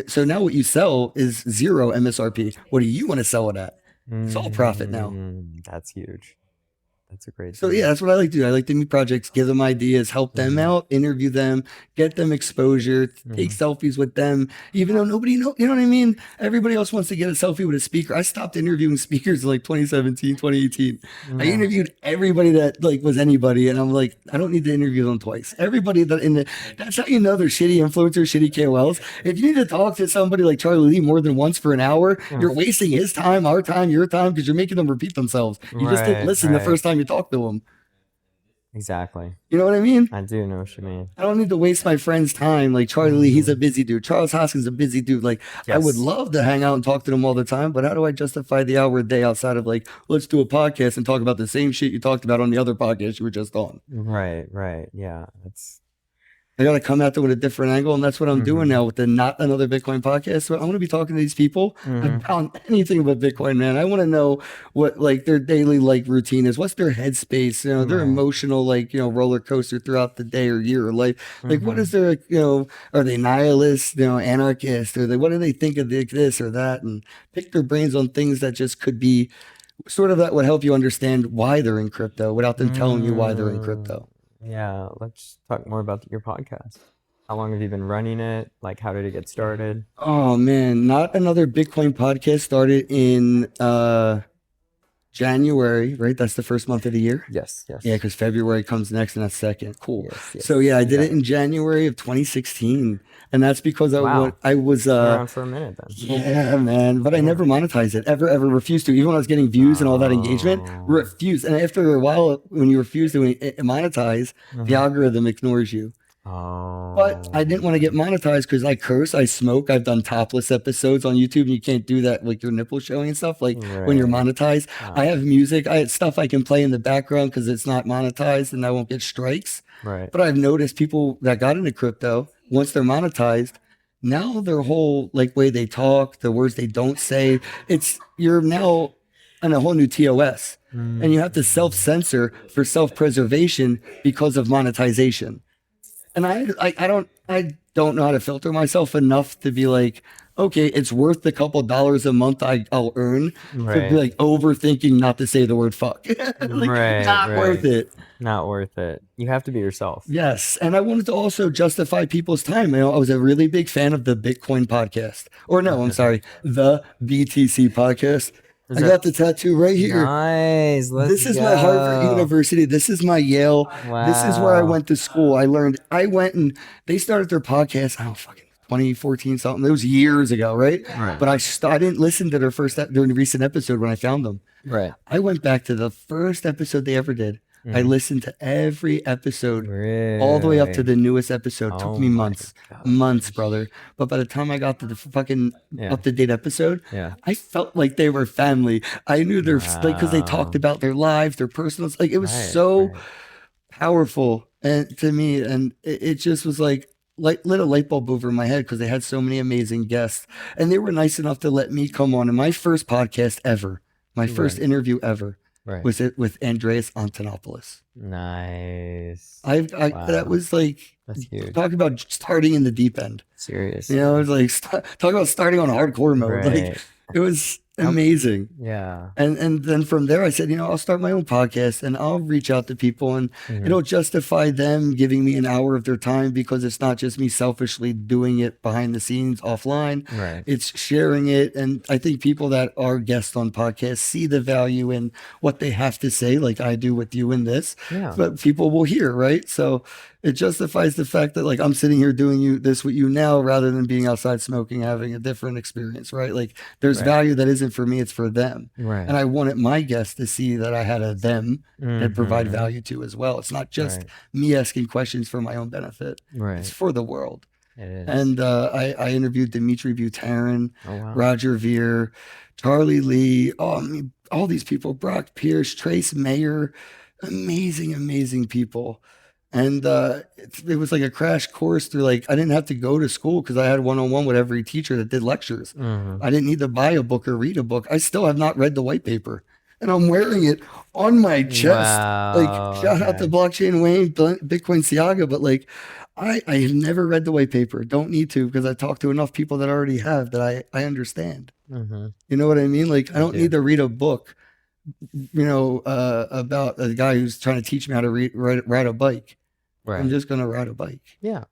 So now what you sell is zero MSRP. What do you want to sell it at? It's all profit now. That's huge. That's a great So thing. yeah, that's what I like to do. I like to meet projects, give them ideas, help them out, interview them, get them exposure, take selfies with them, even though nobody know, you know what I mean? Everybody else wants to get a selfie with a speaker. I stopped interviewing speakers in like 2017, 2018. I interviewed everybody that like was anybody, and I'm like, I don't need to interview them twice. Everybody that's how you know they're shitty influencers, shitty KOLs. If you need to talk to somebody like Charlie Lee more than once for an hour, you're wasting his time, our time, your time, because you're making them repeat themselves. You just didn't listen the first time you talk to them. Exactly. You know what I mean? I do know what you mean. I don't need to waste my friend's time. Like Charlie Lee, he's a busy dude. Charles Hoskins a busy dude. Like I would love to hang out and talk to them all the time, but how do I justify the hour a day outside of like, let's do a podcast and talk about the same shit you talked about on the other podcast you were just on? Right. Yeah. I got to come at them with a different angle, and that's what I'm doing now with the Not Another Bitcoin podcast. So I want to be talking to these people about anything but Bitcoin, man. I want to know what like their daily like routine is. What's their headspace? You know, their emotional like, you know, roller coaster throughout the day or year or life. Like what is their, you know, are they nihilists, you know, anarchists? Or what do they think of this or that? And pick their brains on things that just could be sort of that would help you understand why they're in crypto without them telling you why they're in crypto. Yeah, let's talk more about your podcast. How long have you been running it? Like, how did it get started? Oh man, Not Another Bitcoin podcast started in January, right? That's the first month of the year. Yes. Yeah, because February comes next and that's second. Cool. Yes. So yeah, I did it in January of 2016, and that's because I was around for a minute then. Yeah, man. But I never monetized it. Ever refused to. Even when I was getting views and all that engagement, refused. And after a while, when you refuse to monetize, the algorithm ignores you. But I didn't want to get monetized because I curse, I smoke. I've done topless episodes on YouTube, and you can't do that like your nipples showing and stuff. Like when you're monetized, I have music, I had stuff I can play in the background because it's not monetized, and I won't get strikes. Right. But I've noticed people that got into crypto, once they're monetized, now their whole like way they talk, the words they don't say, you're now on a whole new TOS, and you have to self-censor for self-preservation because of monetization. And I don't know how to filter myself enough to be like, okay, it's worth the couple dollars a month I'll earn to be like overthinking not to say the word fuck. Not worth it. Not worth it. You have to be yourself. Yes. And I wanted to also justify people's time. You know, I was a really big fan of the Bitcoin podcast. Or no, I'm sorry, the BTC podcast. I got the tattoo right here. Nice. This is my Harvard University. This is my Yale. Wow. This is where I went to school. I went and they started their podcast. I don't fucking 2014 something. It was years ago, right? But I didn't listen to their recent episode when I found them. Right. I went back to the first episode they ever did. I listened to every episode all the way up to the newest episode. Took me months, brother. But by the time I got to the fucking up-to-date episode, I felt like they were family. I knew their like because they talked about their lives, their personals. Like it was so powerful and to me, and it just was like lit a light bulb over my head because they had so many amazing guests, and they were nice enough to let me come on in my first podcast ever, my first interview ever. Was it with Andreas Antonopoulos? Nice. That was like, that's huge. Talk about starting in the deep end. Serious. You know, it was like talk about starting on hardcore mode. Like it was amazing. Yeah. And then from there, I said, I'll start my own podcast and I'll reach out to people and it'll justify them giving me an hour of their time because it's not just me selfishly doing it behind the scenes offline. Right. It's sharing it. And I think people that are guests on podcasts see the value in what they have to say, like I do with you in this, but people will hear, right? So it justifies the fact that like I'm sitting here doing this with you now rather than being outside smoking, having a different experience, right? Like there's value that isn't for me, it's for them. Right. And I wanted my guests to see that I had a them that provide value to as well. It's not just me asking questions for my own benefit. Right. It's for the world. It is. And I interviewed Dimitri Buterin, Roger Veer, Charlie Lee, all these people, Brock Pierce, Trace Mayer, amazing people. And it was like a crash course through like, I didn't have to go to school because I had one-on-one with every teacher that did lectures. I didn't need to buy a book or read a book. I still have not read the white paper. And I'm wearing it on my chest. Like shout out to Blockchain Wayne, Bitcoin Siaga, but like I have never read the white paper. Don't need to because I talk to enough people that already have that I understand. You know what I mean? Like I don't need to read a book, about a guy who's trying to teach me how to ride a bike. Right. I'm just going to ride a bike. Yeah.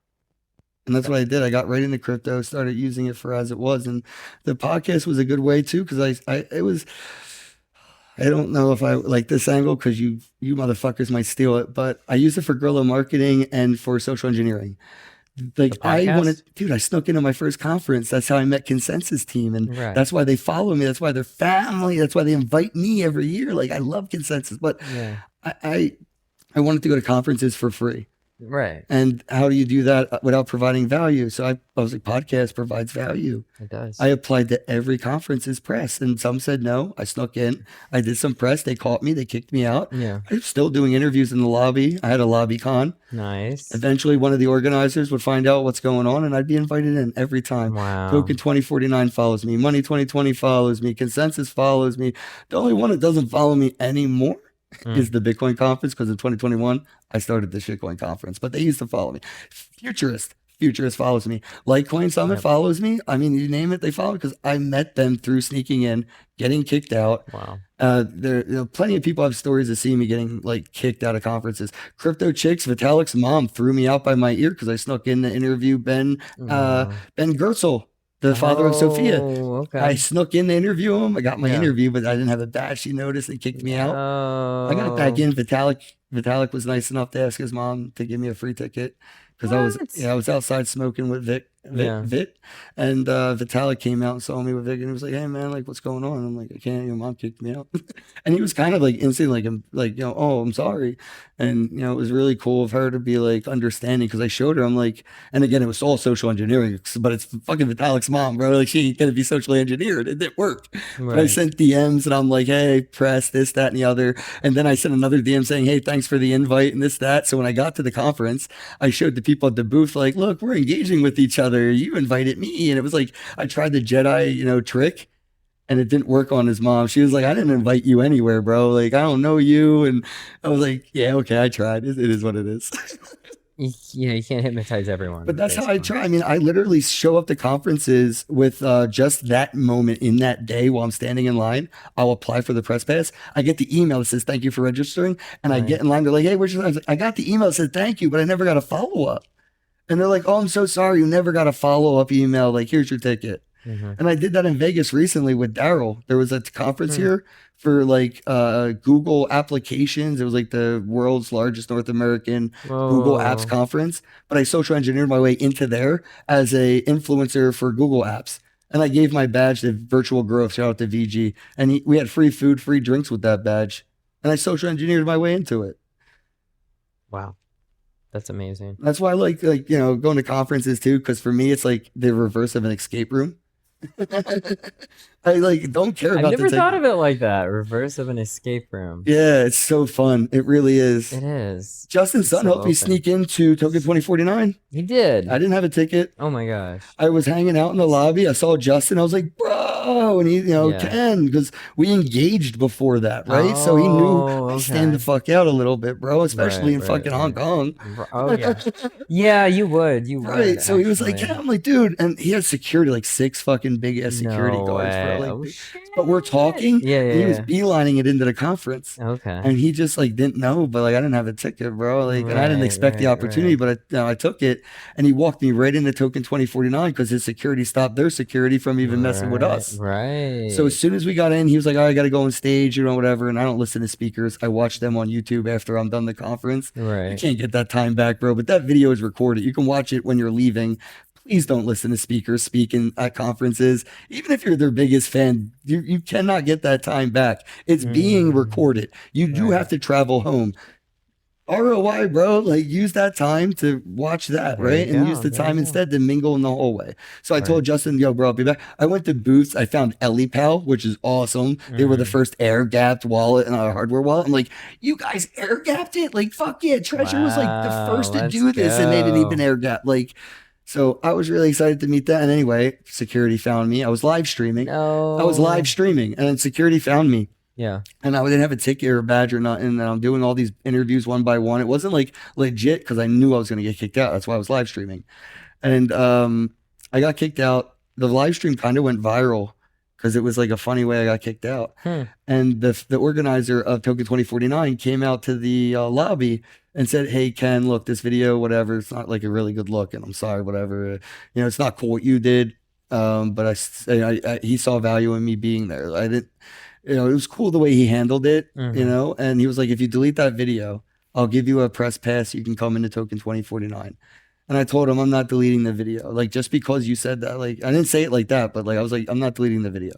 And that's what I did. I got right into crypto, started using it for as it was. And the podcast was a good way too. Cause I don't know if I like this angle cause you motherfuckers might steal it, but I use it for guerrilla marketing and for social engineering. Like I snuck into my first conference. That's how I met Consensus Team. And that's why they follow me. That's why they're family. That's why they invite me every year. Like I love Consensus, but I wanted to go to conferences for free. Right. And how do you do that without providing value? So I was like, podcast provides value. It does. I applied to every conference as press and some said no. I snuck in. I did some press. They caught me. They kicked me out. Yeah. I'm still doing interviews in the lobby. I had a lobby con. Nice. Eventually one of the organizers would find out what's going on and I'd be invited in every time. Wow. Token 2049 follows me. Money 2020 follows me. Consensus follows me. The only one that doesn't follow me anymore is the Bitcoin conference because in 2021 I started the shitcoin conference, but they used to follow me. Futurist follows me. Litecoin Summit follows me. I mean, you name it, they follow because I met them through sneaking in, getting kicked out. Wow. There plenty of people have stories of seeing me getting like kicked out of conferences. Crypto Chicks, Vitalik's mom threw me out by my ear because I snuck in to interview Ben Gertzel, the father of Sophia. Okay. I snuck in to interview him. I got my interview, but I didn't have a badge. She noticed and kicked me out. I got back in. Vitalik was nice enough to ask his mom to give me a free ticket because I was outside smoking with Vic, and Vitalik came out and saw me with Vic, and he was like, "Hey man, like what's going on?" I'm like, "I can't. Your mom kicked me out," and he was kind of like instantly like "Oh, I'm sorry," and it was really cool of her to be like understanding because I showed her. I'm like, and again, it was all social engineering, but it's fucking Vitalik's mom, bro. Like she ain't gonna be socially engineered. It didn't work. Right. But I sent DMs and I'm like, "Hey, press this, that, and the other," and then I sent another DM saying, "Hey, thanks for the invite and this, that." So when I got to the conference, I showed the people at the booth like, "Look, we're engaging with each other. You invited me," and it was like I tried the Jedi, trick. And it didn't work on his mom. She was like, "I didn't invite you anywhere, bro. Like, I don't know you." And I was like, "Yeah, okay, I tried. It is what it is." You can't hypnotize everyone. But that's basically how I try. I mean, I literally show up to conferences with just that moment in that day while I'm standing in line. I'll apply for the press pass. I get the email that says, "Thank you for registering." And I get in line. They're like, "Hey, where's your..." I got the email that said, "Thank you," but I never got a follow-up. And they're like, "Oh, I'm so sorry. You never got a follow-up email. Like, here's your ticket." And I did that in Vegas recently with Daryl. There was a conference here for like Google applications. It was like the world's largest North American Google Apps conference. But I social engineered my way into there as a influencer for Google Apps. And I gave my badge to Virtual Growth. Shout out to VG. And we had free food, free drinks with that badge. And I social engineered my way into it. Wow. That's amazing. That's why I like going to conferences too. Because for me, it's like the reverse of an escape room. I don't care about. I've never thought of it like that. Reverse of an escape room. Yeah, it's so fun. It really is. It is. Justin Sun helped me sneak into Token 2049. He did. I didn't have a ticket. Oh my gosh. I was hanging out in the lobby. I saw Justin. I was like, "Bro," and he, Kenn, because we engaged before that, right? So he knew I stand the fuck out a little bit, bro, especially in fucking Hong Kong. Oh yeah. Yeah, you would. You would. Right. So he was like, "Yeah." I'm like, "Dude," and he had security, like 6 fucking big ass security guards, bro. Right. like, Oh shit. but we're talking, Yeah, and he was yeah, beelining it into the conference. yeah. Okay. And he just like didn't know, but like I didn't have a ticket, bro. Like, and I didn't Right, expect the right, opportunity, right. but I took it, and he walked me right into token 2049 because his security stopped their security from even messing with Right, us. So as right. soon as we got in, he was like, "All right, I got to go on stage, whatever." And I don't listen to speakers. I watch them on YouTube after I'm done the conference. You Right. can't get that time back, bro. But that video is recorded. You can watch it when you're leaving. Please don't listen to speakers speaking at conferences. Even if you're their biggest fan, you cannot get that time back. It's being Mm, recorded. You do have right. to travel home. ROI, bro. Like use that time to watch that, There you right? And use go. the There you time go. instead to mingle in the hallway. So I Right. told Justin, yo, bro, I'll be back. I went to booths. I found EliPal, which is awesome. They were the Mm. first air gapped wallet and a hardware wallet. I'm like, you guys air gapped it? Like, fuck yeah. Treasure was like the Wow. first to Let's do this and they didn't even go. air gap. Like, so I was really excited to meet that. And anyway, security found me. I was live streaming. No. And then security found me. Yeah. And I didn't have a ticket or a badge or nothing. And I'm doing all these interviews one by one. It wasn't like legit because I knew I was going to get kicked out. That's why I was live streaming. And I got kicked out. The live stream kind of went viral because it was like a funny way I got kicked out. And the organizer of Token 2049 came out to the lobby and said, "Hey, Ken, look, this video, whatever, it's not like a really good look. And I'm sorry, whatever. It's not cool what you did. But he saw value in me being there. I didn't, it was cool the way he handled it, Mhm. and he was like, if you delete that video, I'll give you a press pass. You can come into Token 2049. And I told him, I'm not deleting the video. Like, just because you said that, like, I didn't say it like that, but like, I was like, I'm not deleting the video.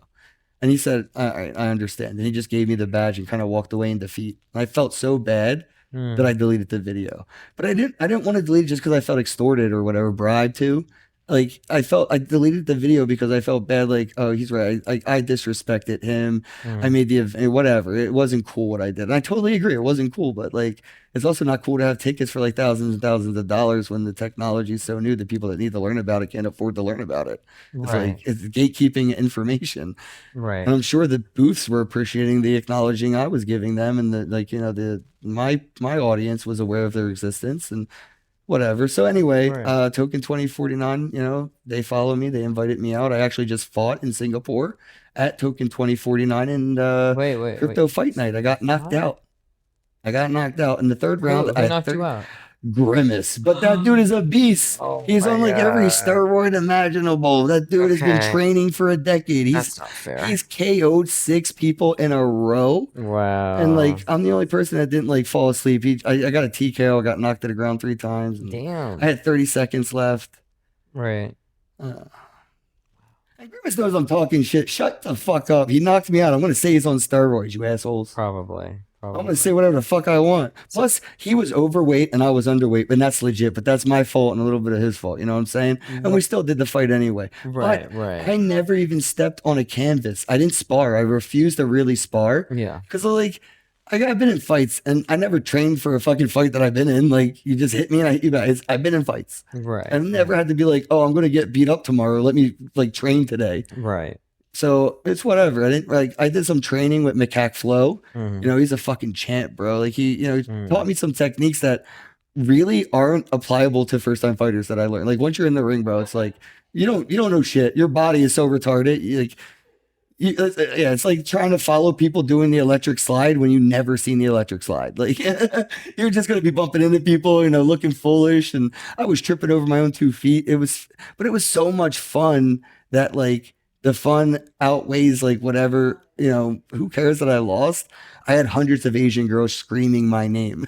And he said, all right, I understand. And he just gave me the badge and kind of walked away in defeat. And I felt so bad that I deleted the video. But I didn't want to delete it just because I felt extorted or whatever, bribed to. Like I deleted the video because I felt bad. Like, oh, he's right. I disrespected him. I Mm. made whatever. It wasn't cool what I did. And I totally agree. It wasn't cool, but like, it's also not cool to have tickets for like thousands and thousands of dollars when the technology is so new that people that need to learn about it can't afford to learn about it. It's Right. like it's gatekeeping information. Right. And I'm sure the booths were appreciating the acknowledging I was giving them, and my audience was aware of their existence and whatever. So anyway, Right. Token 2049, they follow me. They invited me out. I actually just fought in Singapore at Token 2049 and Wait. crypto fight night. I got knocked What? out. In the third round. Who knocked you out? Grimace, but that dude is a beast. Oh He's my on like every God. steroid imaginable. That dude has been Okay. training for a decade. That's not fair. He's KO'd 6 people in a row. Wow. And like I'm the only person that didn't like fall asleep. I got a TKO. I got knocked to the ground 3 times. And Damn. I had 30 seconds left. Right. And Grimace knows I'm talking shit. Shut the fuck up. He knocked me out. I'm gonna say he's on steroids, you assholes. Probably. I'm gonna say whatever the fuck I want. Plus, he was overweight and I was underweight, and that's legit. But that's my fault and a little bit of his fault. You know what I'm saying? And we still did the fight anyway. Right. But Right. I never even stepped on a canvas. I didn't spar. I refused to really spar. Yeah. Because like I've been in fights and I never trained for a fucking fight that I've been in. Like you just hit me and I hit you back. I've been in fights. Right. I've never had to be like, oh, I'm gonna get beat up tomorrow. Let me like train today. Right. So it's whatever. I did some training with Macaque Flow. Mhm. He's a fucking champ, bro. Like he taught me some techniques that really aren't applicable to first time fighters that I learned. Like once you're in the ring, bro, it's like you don't know shit. Your body is so retarded. It's like trying to follow people doing the electric slide when you never seen the electric slide. Like you're just gonna be bumping into people, looking foolish. And I was tripping over my own 2 feet. It was so much fun that like the fun outweighs like whatever. Who cares that I lost? I had hundreds of Asian girls screaming my name.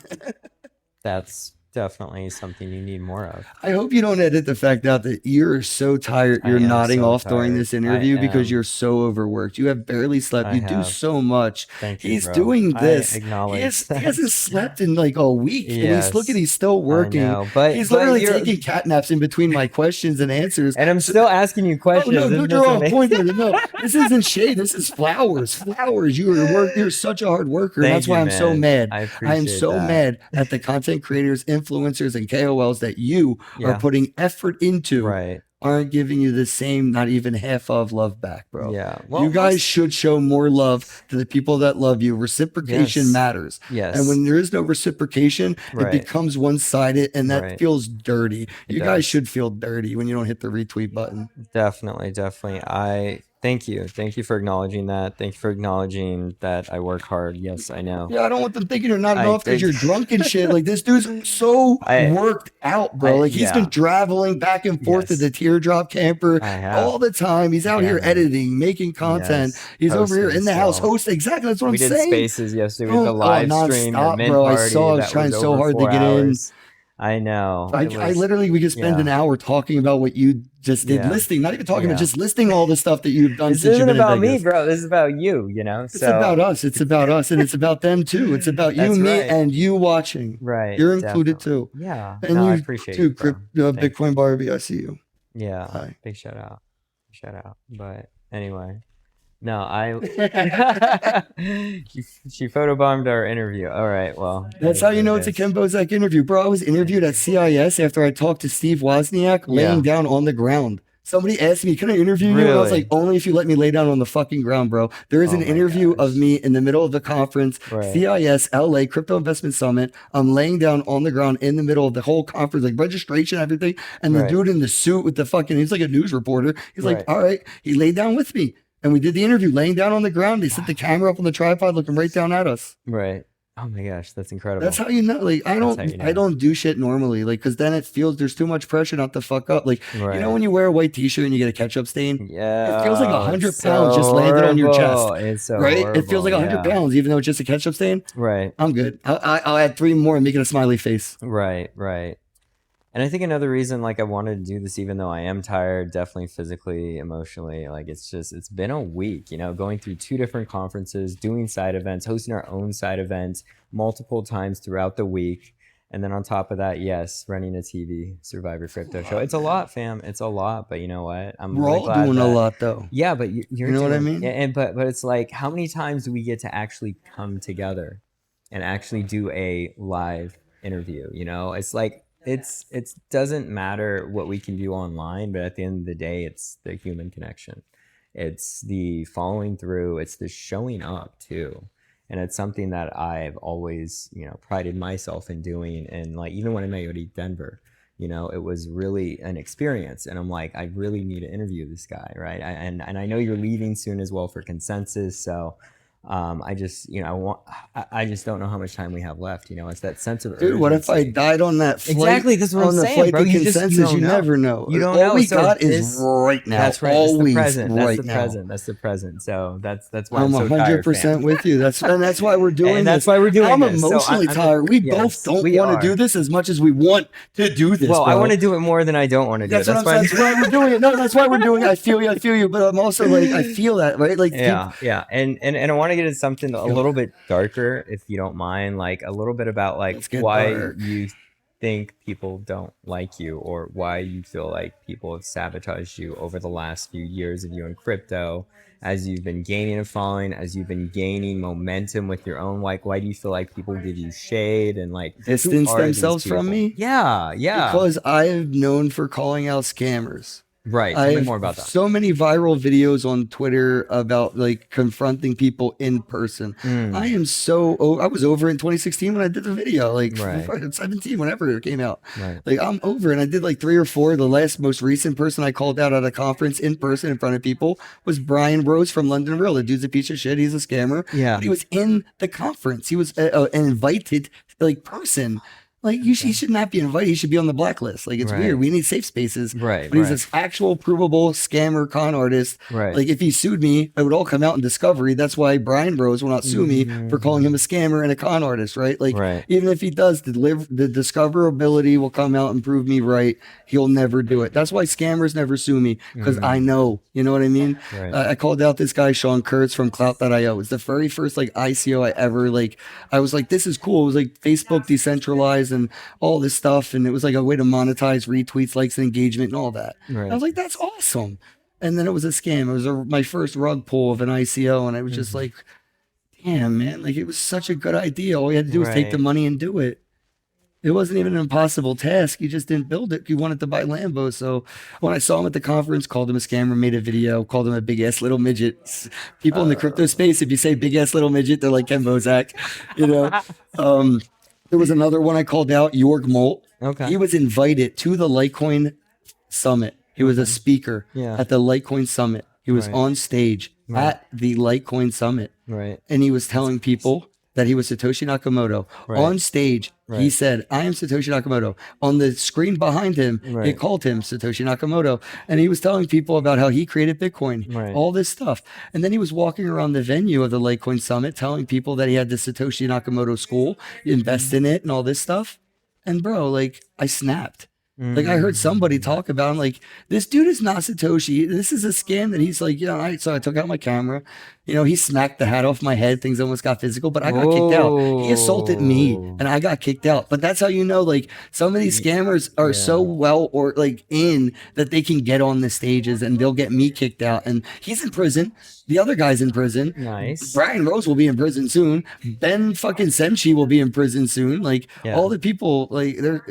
That's definitely something you need more of. I hope you don't edit the fact out that you're so tired. I You're am nodding so off during tired. this interview I because am. you're so overworked. You have barely slept. I You do have. so much. Thank you, He's bro. doing I this. acknowledge He hasn't slept in like a week. And Yes. he's still working. I know, but He's literally you're- taking cat naps in between my questions and answers. And I'm still asking you Oh questions. no, Isn't dude, this you're on amazing? point there. No, this isn't shade. This is flowers. Flowers. You're such a hard worker. And Thank that's why you, I'm so man. mad. I I am appreciate so that. mad at the content creators, influencers, and KOLs that you Yeah. are putting effort into Right. aren't giving you the same, not even half of love back, bro. Yeah. You guys should show more love to the people that love you. Reciprocation Yes. matters. Yes. And when there is no reciprocation, Right. it becomes one-sided and that Right. feels dirty. It You guys does. should feel dirty when you don't hit the retweet button. Definitely. Thank you. Thank you for acknowledging that. Thank you for acknowledging that I work hard. Yes, I know. Yeah, I don't want them thinking you're not enough because you're drunk and shit. Like, this dude's so worked out, bro. Like, he's been traveling back and forth to the Teardrop Camper all the time. He's out here editing, making content. He's over here in the house hosting. Exactly, that's what I'm saying. We did Spaces yesterday. We did the live stream, the mint bro. party. I saw. I was trying so hard to get in. I know. I literally, we could spend an hour talking about what you just did, listing, not even talking about, just listing all the stuff that you've done. This isn't about me, bro. This is about you, you know? It's about us. It's about us, and it's about them too. It's about you, me, and you watching. Right. You're included too. Yeah. And no, you I appreciate it, bro. Bitcoin Barbie, I see you. Yeah. Hi. Big shout out. Shout out. But anyway. No, she photobombed our interview. All right, well. That's how you know it's a Kenn Bosak interview. Bro, I was interviewed at CIS after I talked to Steve Wozniak laying down on the ground. Somebody asked me, can I interview you? And I was like, only if you let me lay down on the fucking ground, bro. There is an interview of me in the middle of the conference, CIS, LA, Crypto Investment Summit. I'm laying down on the ground in the middle of the whole conference, like registration, everything. And the dude in the suit with the fucking, he's like a news reporter. He's like, all right, he laid down with me. And we did the interview laying down on the ground. They set the camera up on the tripod, looking right down at us. Right. Oh my gosh, that's incredible. That's how you know. Like, I don't do shit normally. Like, because then it feels there's too much pressure not to fuck up. Like, you know when you wear a white t-shirt and you get a ketchup stain? Yeah. It feels like 100 pounds just landed on your chest. It's so right? horrible. It feels like 100 pounds, even though it's just a ketchup stain. Right. I'm good. I'll add 3 more and make it a smiley face. Right. Right. And I think another reason, like, I wanted to do this, even though I am tired, definitely physically, emotionally, like, it's been a week, you know, going through 2 different conferences, doing side events, hosting our own side events multiple times throughout the week. And then on top of that, yes, running a TV Survivor Crypto show. It's a lot, fam. It's a lot, but you know what? We're all doing a lot, though. Yeah, but you're you know doing, what I mean? And but it's like, how many times do we get to actually come together and actually do a live interview? You know, it's like, it doesn't matter what we can do online, but at the end of the day, it's the human connection. It's the following through. It's the showing up too. And it's something that I've always, you know, prided myself in doing. And like, even when I met you at Denver, you know, it was really an experience. And I'm like, I really need to interview this guy. Right. And I know you're leaving soon as well for Consensus. So I just, you know, I just don't know how much time we have left. You know, it's that sense of urgency. Dude, what if I died on that flight? Exactly, that's what I'm saying, bro. You never know. You don't know. All we got is right now. That's right. Always that's the present. Right that's the now. present. That's the present. So that's why I'm so 100% tired, with you. That's why we're doing and this. That's why we're doing I'm this. emotionally tired. We both don't want to do this as much as we want to do this. Well, bro. I want to do it more than I don't want to do it. That's why we're doing it. No, that's why we're doing it. I feel you. But I'm also like, I feel that, right? Like, yeah. And I want to get into something a little bit darker, if you don't mind, like a little bit about like why you think people don't like you, or why you feel like people have sabotaged you over the last few years of you in crypto, as you've been gaining a following, as you've been gaining momentum with your own. Like, why do you feel like people give you shade and like distance themselves from me? Yeah. Because I am known for calling out scammers. Right. Tell me more about that. So many viral videos on Twitter about like confronting people in person. I was over in 2016 when I did the video, like 17, whenever it came out. Like, I'm over, and I did like 3 or 4. The most recent person I called out at a conference in person in front of people was Brian Rose from London Real. The dude's a piece of shit. He's a scammer. Yeah. But he was in the conference. He was an invited like person. Like, he should not be invited. He should be on the blacklist. Like, it's weird. We need safe spaces. But he's this actual provable scammer con artist. Like, if he sued me, it would all come out in discovery. That's why Brian Rose will not sue me for calling him a scammer and a con artist, right? Like, even if he does, the discoverability will come out and prove me right. He'll never do it. That's why scammers never sue me, because I know. You know what I mean? I called out this guy, Sean Kurtz from Clout.io. It was the very first like ICO I ever I was like, this is cool. It was like Facebook decentralized and all this stuff, and it was like a way to monetize retweets, likes, and engagement and all that. I was like, that's awesome. And then it was a scam. It was my first rug pull of an ICO, and I was just like, damn, man, like, it was such a good idea. All you had to do was take the money and do it. It wasn't even an impossible task. You just didn't build it. You wanted to buy Lambo. So when I saw him at the conference, called him a scammer, made a video, called him a big ass little midget. People in the crypto space, if you say big ass little midget, they're like Kenn Bosak, you know. There was another one I called out, Jorg Molt. He was invited to the Litecoin Summit. He was a speaker at the Litecoin Summit. He was Right. on stage Right. at the Litecoin Summit, Right. and he was telling people that he was Satoshi Nakamoto. Right. On stage, he Right. said, "I am Satoshi Nakamoto." On the screen behind him, it Right. called him Satoshi Nakamoto, and he was telling people about how he created Bitcoin, Right. all this stuff. And then he was walking around the venue of the Litecoin Summit, telling people that he had the Satoshi Nakamoto school, invest in it, and all this stuff. And bro, like, I snapped. Like, I heard somebody talk about him, like, this dude is not Satoshi. This is a scam that he's like, yeah, so I took out my camera. You know, he smacked the hat off my head. Things almost got physical, but I got kicked out. He assaulted me and I got kicked out. But that's how you know, like, some of these scammers are so well or like in that they can get on the stages and they'll get me kicked out. And he's in prison. The other guy's in prison. Nice. Brian Rose will be in prison soon. Ben fucking Semchi will be in prison soon. Like, all the people, like, they're.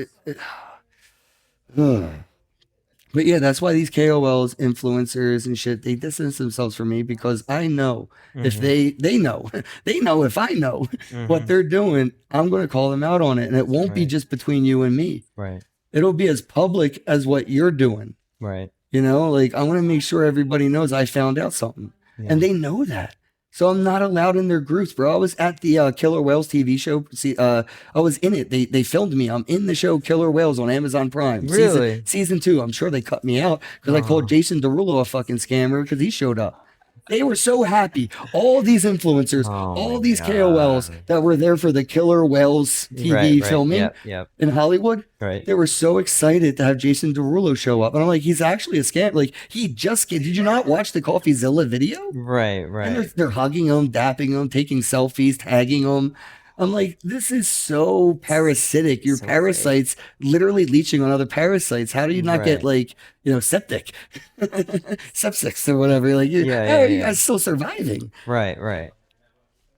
But yeah, that's why these KOLs, influencers and shit, they distance themselves from me because I know if they know, they know if I know what they're doing, I'm going to call them out on it. And it won't be just between you and me. Right. It'll be as public as what you're doing. Right. You know, like, I want to make sure everybody knows I found out something. And they know that. So I'm not allowed in their groups, bro. I was at the Killer Whales TV show. See, I was in it. They filmed me. I'm in the show Killer Whales on Amazon Prime. Really? Season 2. I'm sure they cut me out because I called Jason Derulo a fucking scammer because he showed up. They were so happy. All these influencers, all these KOLs that were there for the Killer Whales TV filming in Hollywood, they were so excited to have Jason Derulo show up. And I'm like, he's actually a scam. Like, did you not watch the CoffeeZilla video? Right. And they're hugging him, dapping him, taking selfies, tagging him. I'm like, this is so parasitic. Your parasites literally leeching on other parasites. How do you not get, like, you know, septic, sepsis or whatever? Like, you guys still surviving. Right.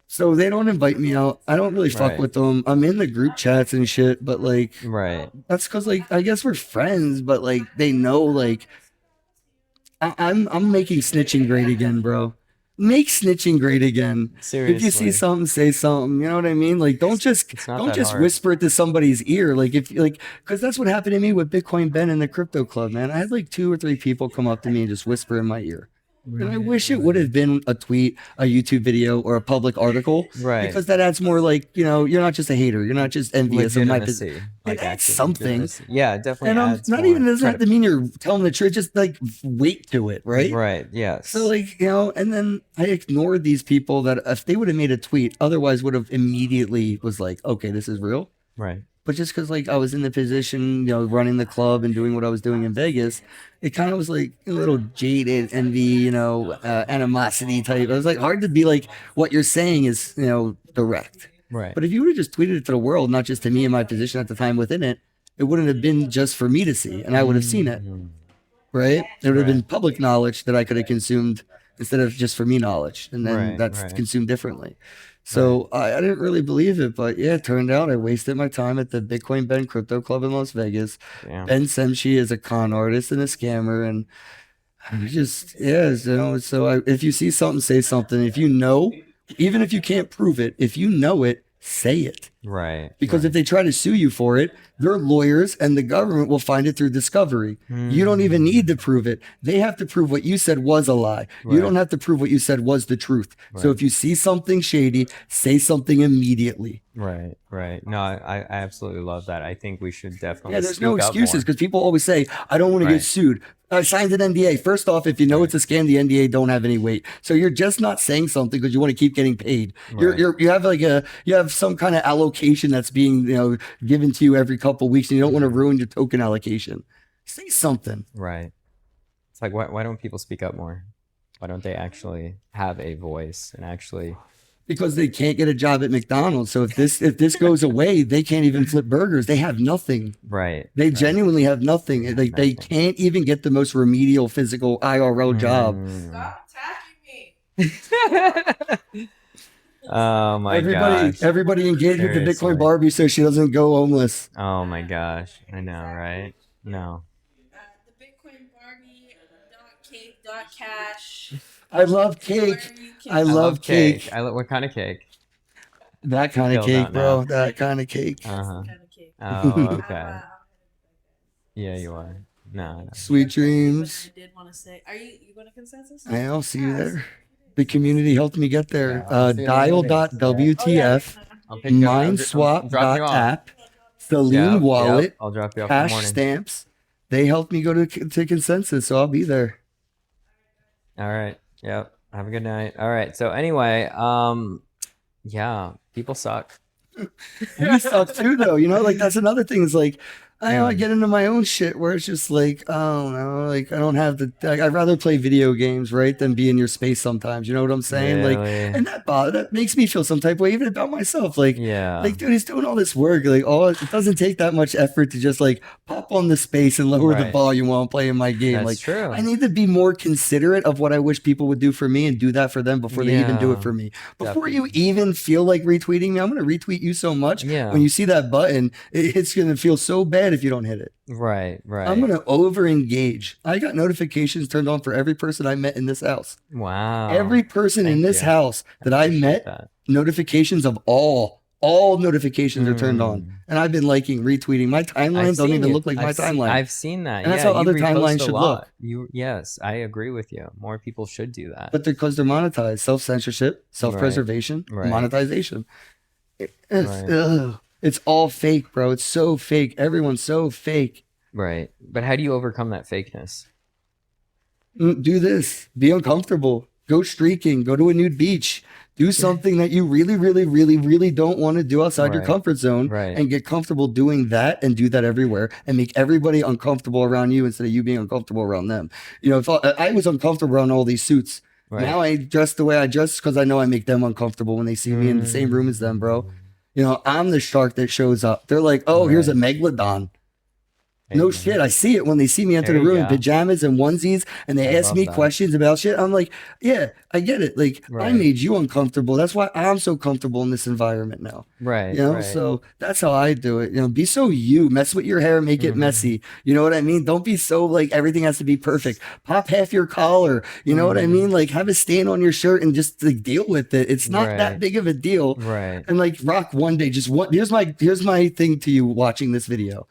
So they don't invite me out. I don't really fuck with them. I'm in the group chats and shit, but like, that's because, like, I guess we're friends, but like, they know, like, I'm making snitching great again, bro. Make snitching great again. Seriously. If you see something, say something. You know what I mean? Like, don't just whisper it to somebody's ear. Like, because that's what happened to me with Bitcoin Ben and the Crypto Club, man. I had like 2 or 3 people come up to me and just whisper in my ear. And I wish it would have been a tweet, a YouTube video, or a public article. Right. Because that adds more, like, you know, you're not just a hater. You're not just envious of my position. Like, it adds something. Yeah, definitely. And adds not even doesn't have to mean you're telling the truth. Just like weight to it, right? Right. Yes. So, like, you know, and then I ignored these people that if they would have made a tweet, otherwise would have immediately was like, okay, this is real. Right. But just because, like, I was in the position, you know, running the club and doing what I was doing in Vegas, it kind of was like a little jaded envy, you know, animosity type. It was like hard to be like, what you're saying is, you know, direct. Right. But if you would have just tweeted it to the world, not just to me and my position at the time within it, it wouldn't have been just for me to see, and I would have seen it. Right? It would have been public knowledge that I could have consumed instead of just for me knowledge, and then that's consumed differently. So I didn't really believe it, but yeah, it turned out I wasted my time at the Bitcoin Ben Crypto Club in Las Vegas. Damn. Ben Semchi is a con artist and a scammer, and I just, if you see something, say something. If you know, even if you can't prove it, if you know it, say it. Right. Because if they try to sue you for it, their lawyers and the government will find it through discovery. You don't even need to prove it. They have to prove what you said was a lie. You don't have to prove what you said was the truth. So if you see something shady, say something immediately. Right. No, I absolutely love that. I think we should definitely. Yeah, there's no excuses because people always say, I don't want to get sued. I signed an NDA. First off, if you know it's a scam, the NDA don't have any weight. So you're just not saying something because you want to keep getting paid. You have like you have some kind of allocation that's being, you know, given to you every couple of weeks, and you don't want to ruin your token allocation. Say something. Right. It's like, why don't people speak up more? Why don't they actually have a voice and actually? Because they can't get a job at McDonald's. So if this goes away, they can't even flip burgers. They have nothing. Right. They genuinely have nothing. Like they can't even get the most remedial physical IRL job. Stop attacking me. Oh my gosh. Everybody engage with the Bitcoin Barbie so she doesn't go homeless. Oh my gosh. I know, right? No. The Bitcoin Barbie .cake.cash. I love cake. I love cake. What kind of cake? That kind of cake, bro. That kind of cake. Oh, okay. Yeah, you are. No. Sweet dreams. I did want to say, are you going to consensus? I'll see you there. The community helped me get there. Yeah, I'll see you in a little bit. Dial.wtf, I'll pick you up. I'm dropping you off. mindswap.app, Celine Wallet, Yep, I'll drop you off in the Cash morning. Stamps. They helped me go to consensus, so I'll be there. All right. Yep. Have a good night. All right. So anyway, yeah, people suck. We suck too, though. You know, like that's another thing. Is like I get into my own shit where it's just like, I don't know, like I don't have the. I'd rather play video games, right, than be in your space sometimes. You know what I'm saying? Really? Like, and that makes me feel some type of way, even about myself. Like, Yeah. like dude, he's doing all this work. Like, it doesn't take that much effort to just like pop on the space and lower the Right. volume while I'm playing my game. That's like, true. I need to be more considerate of what I wish people would do for me and do that for them before they even do it Yeah, for me. Before you even feel like retweeting me, I'm gonna retweet you so much. Yeah. When you see that button, it's gonna feel so bad if you don't hit it. Right. I'm gonna over engage. I got notifications turned on for every person I met in this house. Wow. Every person in Thank this you. house that I Appreciate met, that. notifications of all notifications are turned on, and I've been liking, retweeting. My timeline don't even look like my timeline. I've seen that. And that's Yeah, how you other repost timelines a should lot. look. Yes, I agree with you. More people should do that. But because they're monetized, self-censorship, self-preservation, Right. monetization. Right. It's all fake, bro. It's so fake. Everyone's so fake. Right. But how do you overcome that fakeness? Do this. Be uncomfortable. Go streaking. Go to a nude beach. Do something that you really, really, really, really don't want to do outside your Right. comfort zone, Right. and get comfortable doing that, and do that everywhere, and make everybody uncomfortable around you instead of you being uncomfortable around them. You know, if I was uncomfortable around all these suits. Right. Now I dress the way I dress because I know I make them uncomfortable when they see me in the same room as them, bro. You know, I'm the shark that shows up. They're like, oh, here's a megalodon. No shit. I see it when they see me enter There the you room in go. pajamas and onesies, and they I ask love me that. questions about shit. I'm like, yeah, I get it. Like, I Right. made you uncomfortable. That's why I'm so comfortable in this environment now. Right. You know, right. so that's how I do it. You know, be so you. Mess with your hair, make it messy. You know what I mean? Don't be so like everything has to be perfect. Pop half your collar. You know what I mean? Like have a stain on your shirt and just like deal with it. It's not that Right. big of a deal. Right. And like rock one day, just one. Here's my thing to you watching this video.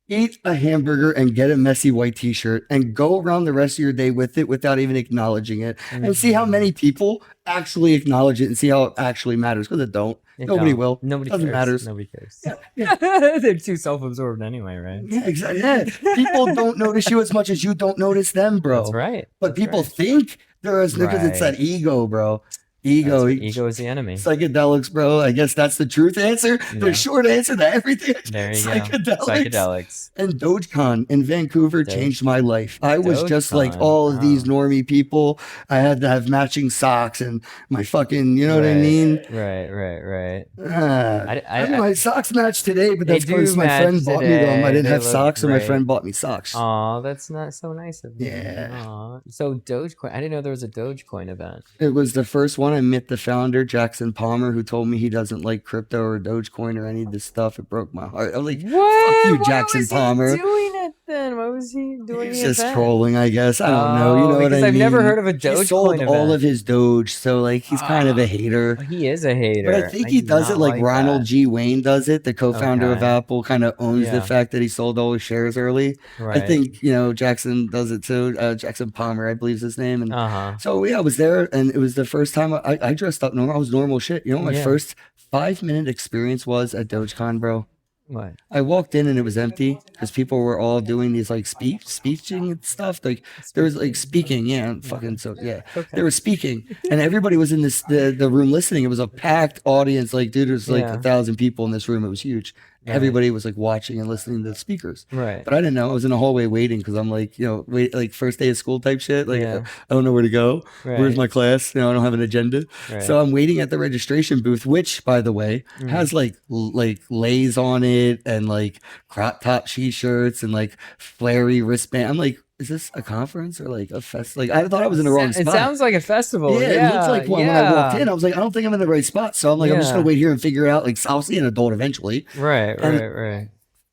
Eat a hamburger and get a messy white t-shirt and go around the rest of your day with it without even acknowledging it, and see how many people actually acknowledge it and see how it actually matters, because it don't. It Nobody don't. will. Nobody Doesn't cares. matter. Nobody cares. Yeah. They're too self-absorbed anyway, right? Yeah, exactly. Yeah. People don't notice you as much as you don't notice them, bro. That's right. But That's people right. think there is, because it's that Right. ego, bro. That's Ego. right. Ego is the enemy. Psychedelics, bro. I guess that's the truth answer. Yeah. The short answer to everything. There you Psychedelics. go. Psychedelics. And Dogecoin in Vancouver changed my life. I was just like Dogecoin, all of these wow. normie people. I had to have matching socks and my fucking, you know what I mean? Right. I mean, my socks match today, but They that's because do my match friend bought me them. I today. didn't They have look socks, so my great. friend bought me socks. Aw, that's not so nice of you. Yeah. Aw. So Dogecoin. I didn't know there was a Dogecoin event. It was the first one. I met the founder, Jackson Palmer, who told me he doesn't like crypto or Dogecoin or any of this stuff. It broke my heart. I'm like, What? fuck you, Why Jackson was he Palmer. doing it then? Why was he doing He's the just event? trolling, I guess. I don't know. You know what I because mean? I've never heard of a Dogecoin He sold event. all of his Doge, so like he's kind of a hater. He is a hater. But I think he do does it not like Ronald that. G. Wayne does it. The co-founder of Okay. Apple kind of owns the Yeah. fact that he sold all his shares early. Right. I think, you know, Jackson does it too. Jackson Palmer, I believe is his name. And Uh-huh. so yeah, I was there, and it was the first time I dressed up normal. I was normal shit. You know what my Yeah. first 5-minute experience was at Dogecoin, bro? What? I walked in and it was empty because people were all doing these like speeching and stuff. Like there was like speaking, yeah, fucking so yeah. Okay. They were speaking, and everybody was in the room listening. It was a packed audience. Like, dude, there's like Yeah. 1,000 people in this room. It was huge. Right. Everybody was like watching and listening to the speakers. Right. But I didn't know. I was in the hallway waiting because I'm like, you know, like first day of school type shit. Like Yeah. I don't know where to go. Where's Right. my class? You know, I don't have an agenda. Right. So I'm waiting at the registration booth, which, by the way, has like lays on it and like crop top t-shirts and like flary wristband. I'm like, is this a conference or like a fest? Like I thought I was in the wrong It spot. sounds like a festival. Yeah, Yeah. it looked like one when I walked in. I was like, I don't think I'm in the right spot. So I'm like, I'm just Yeah. gonna wait here and figure it out. Like I'll see an adult eventually. Right. And- Right.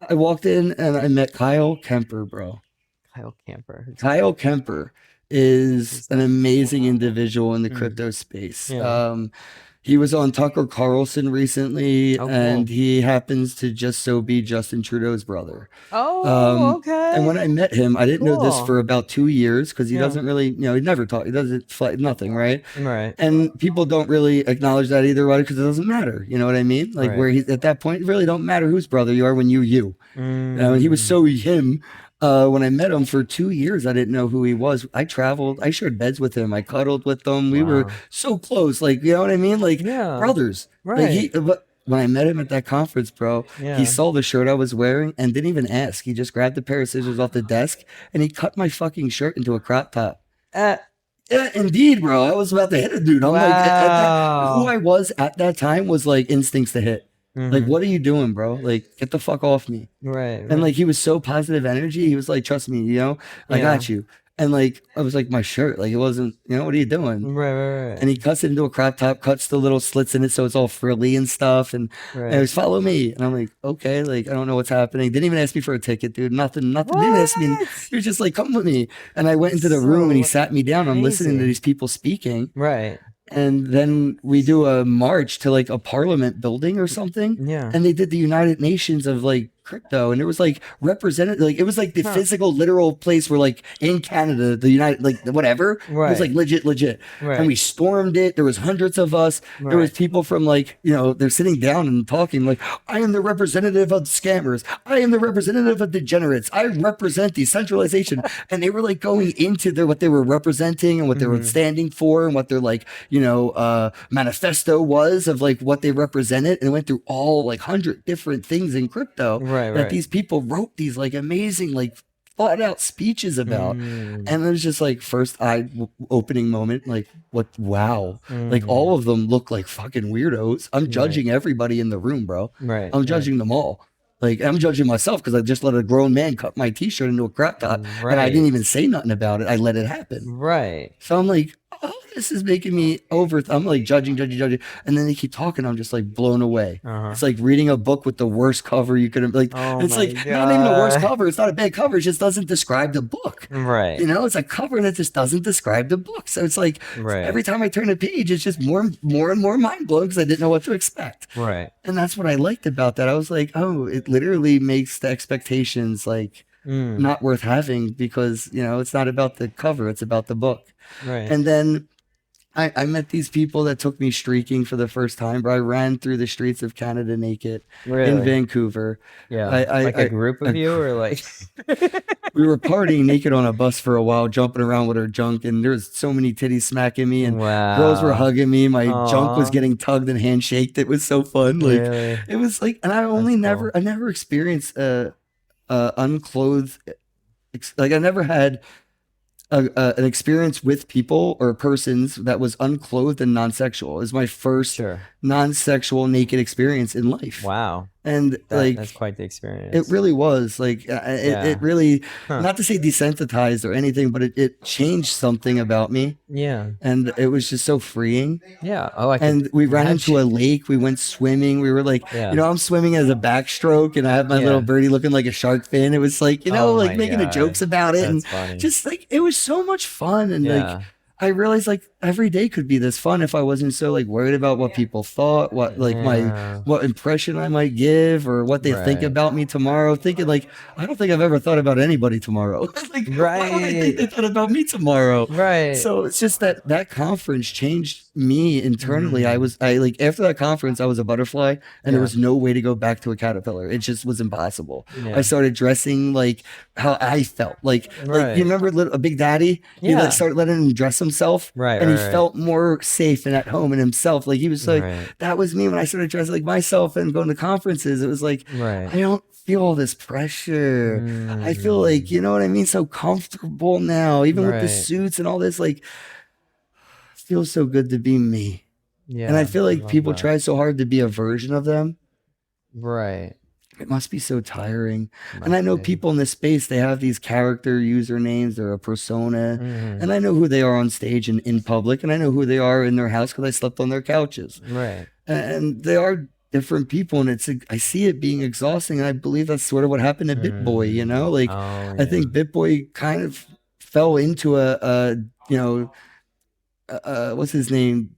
I walked in and I met Kyle Kemper, bro. Kyle Camper. Kyle Kemper is an amazing individual in the crypto space. Yeah. He was on Tucker Carlson recently, Oh, and cool. he happens to just so be Justin Trudeau's brother. Oh, okay. And when I met him, I didn't know this Cool. for about 2 years because he Yeah. doesn't really, he never talk, he doesn't fight nothing, right? Right. And people don't really acknowledge that either, right? Because it doesn't matter, you know what I mean? Like Right. where he's at that point, it really don't matter whose brother you are when you. He was so him. When I met him for 2 years, I didn't know who he was. I traveled, I shared beds with him, I cuddled with him. We were Wow. so close, like, you know what I mean? Like Yeah. brothers. Right. But when I met him at that conference, bro, Yeah. he saw the shirt I was wearing and didn't even ask. He just grabbed a pair of scissors off the desk and he cut my fucking shirt into a crop top. Yeah, indeed, bro. I was about to hit a dude. I'm like, who I was at that time was like instincts to hit. Like, what are you doing, bro? Like, get the fuck off me. Right. And like, he was so positive energy. He was like, trust me, I got you. And like, I was like, my shirt, like, it wasn't, what are you doing? Right. And he cuts it into a crop top, cuts the little slits in it so it's all frilly and stuff. And it was follow me. And I'm like, okay, like, I don't know what's happening. Didn't even ask me for a ticket, dude. Nothing. Didn't ask me. He was just like, come with me. And I went into the room and he sat me down. I'm listening to these people speaking. Right. And then we do a march to like a parliament building or something. Yeah. And they did the United Nations of like crypto. And it was like represented, like it was like the physical, literal place where like in Canada, the United, like whatever, it was like legit. Right. And we stormed it. There was hundreds of us. There was people from like, they're sitting down and talking like, I am the representative of scammers. I am the representative of degenerates. I represent decentralization. And they were like going into what they were representing and what they were standing for and what their like, manifesto was of like what they represented, and went through all like 100 different things in crypto that these people wrote these like amazing, like thought out speeches about. And it was just like first eye opening moment, like wow. Like all of them look like fucking weirdos. I'm judging everybody in the room, bro. I'm judging them all. Like, I'm judging myself because I just let a grown man cut my t-shirt into a crop top and I didn't even say nothing about it. I let it happen. Right. So I'm like, oh, this is making me I'm like judging. And then they keep talking. I'm just like blown away. It's like reading a book with the worst cover you could have, like, it's like not even the worst cover. It's not a bad cover. It just doesn't describe the book. Right. It's a cover that just doesn't describe the book. So it's like every time I turn a page, it's just more and more mind blowing because I didn't know what to expect. Right. And that's what I liked about that. I was like, oh, it literally makes the expectations like not worth having because, it's not about the cover. It's about the book. Right. And then I met these people that took me streaking for the first time, bro. I ran through the streets of Canada naked in Vancouver. Yeah. Like a group of you or like? We were partying naked on a bus for a while, jumping around with our junk, and there was so many titties smacking me, and girls were hugging me. My junk was getting tugged and handshaked. It was so fun. Like it was like, and I never experienced unclothed. Like I never had an experience with people or persons that was unclothed and non-sexual. It was my first non-sexual naked experience in life. Wow. And that's quite the experience. It really was like it really not to say desensitized or anything, but it changed something about me. Yeah. And it was just so freeing. Yeah. And we ran into a lake. We went swimming. We were like, I'm swimming as a backstroke, and I have my little birdie looking like a shark fin. It was like, like making the jokes about it, that's and funny. just like it was so much fun. And like I realized like every day could be this fun if I wasn't so like worried about what people thought, what like what impression I might give or what they think about me tomorrow. Thinking like, I don't think I've ever thought about anybody tomorrow. Like, why would I think they thought about me tomorrow? Right. So it's just that conference changed me internally. I like after that conference, I was a butterfly and there was no way to go back to a caterpillar. It just was impossible. I started dressing like how I felt. Like you remember a Big Daddy? He like started letting him dress himself. And he felt more safe and at home in himself. Like he was like, that was me when I started dressing like myself and going to conferences. It was like, I don't feel all this pressure. I feel like, you know what I mean? So comfortable now, even with the suits and all this, like, feels so good to be me. Yeah. And I feel like people try so hard to be a version of them. Right. It must be so tiring. And I know people in this space, they have these character usernames, they're a persona. And I know who they are on stage and in public. And I know who they are in their house because I slept on their couches. Right. And they are different people. And I see it being exhausting. And I believe that's sort of what happened to BitBoy, Like, I think BitBoy kind of fell into what's his name?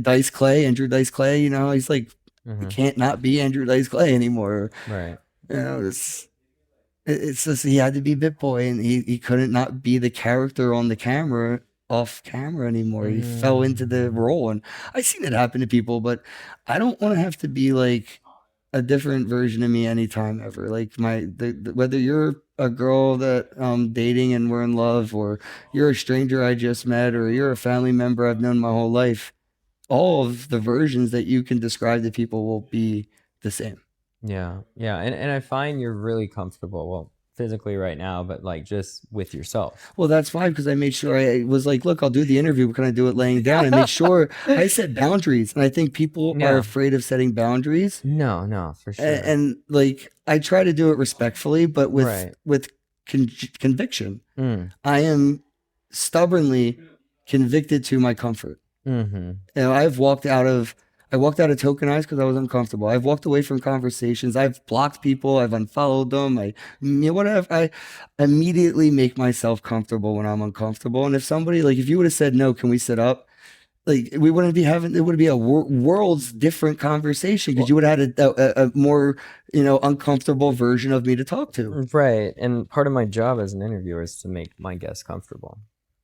Dice Clay, Andrew Dice Clay, you know, he's like, he can't not be Andrew Dice Clay anymore. Right. You know, it's just he had to be BitBoy, and he couldn't not be the character on the camera, off camera anymore. He fell into the role, and I've seen it happen to people, but I don't want to have to be like a different version of me anytime ever. Like whether you're a girl that I'm dating and we're in love, or you're a stranger I just met, or you're a family member I've known my whole life, all of the versions that you can describe to people will be the same. Yeah. Yeah. And I find you're really comfortable. Well, physically right now, but like just with yourself. Well, that's fine, because I made sure I was like, look, I'll do the interview, but can I do it laying down? I made sure I set boundaries. And I think people are afraid of setting boundaries. No, for sure. And like, I try to do it respectfully, but with conviction. I am stubbornly convicted to my comfort. You know, I walked out of Tokenize because I was uncomfortable. I've walked away from conversations. I've blocked people. I've unfollowed them. I immediately make myself comfortable when I'm uncomfortable. And if somebody, like, if you would have said, no, can we sit up? Like, we wouldn't be having, it would be a world's different conversation, because you would have had a more, you know, uncomfortable version of me to talk to. Right. And part of my job as an interviewer is to make my guests comfortable.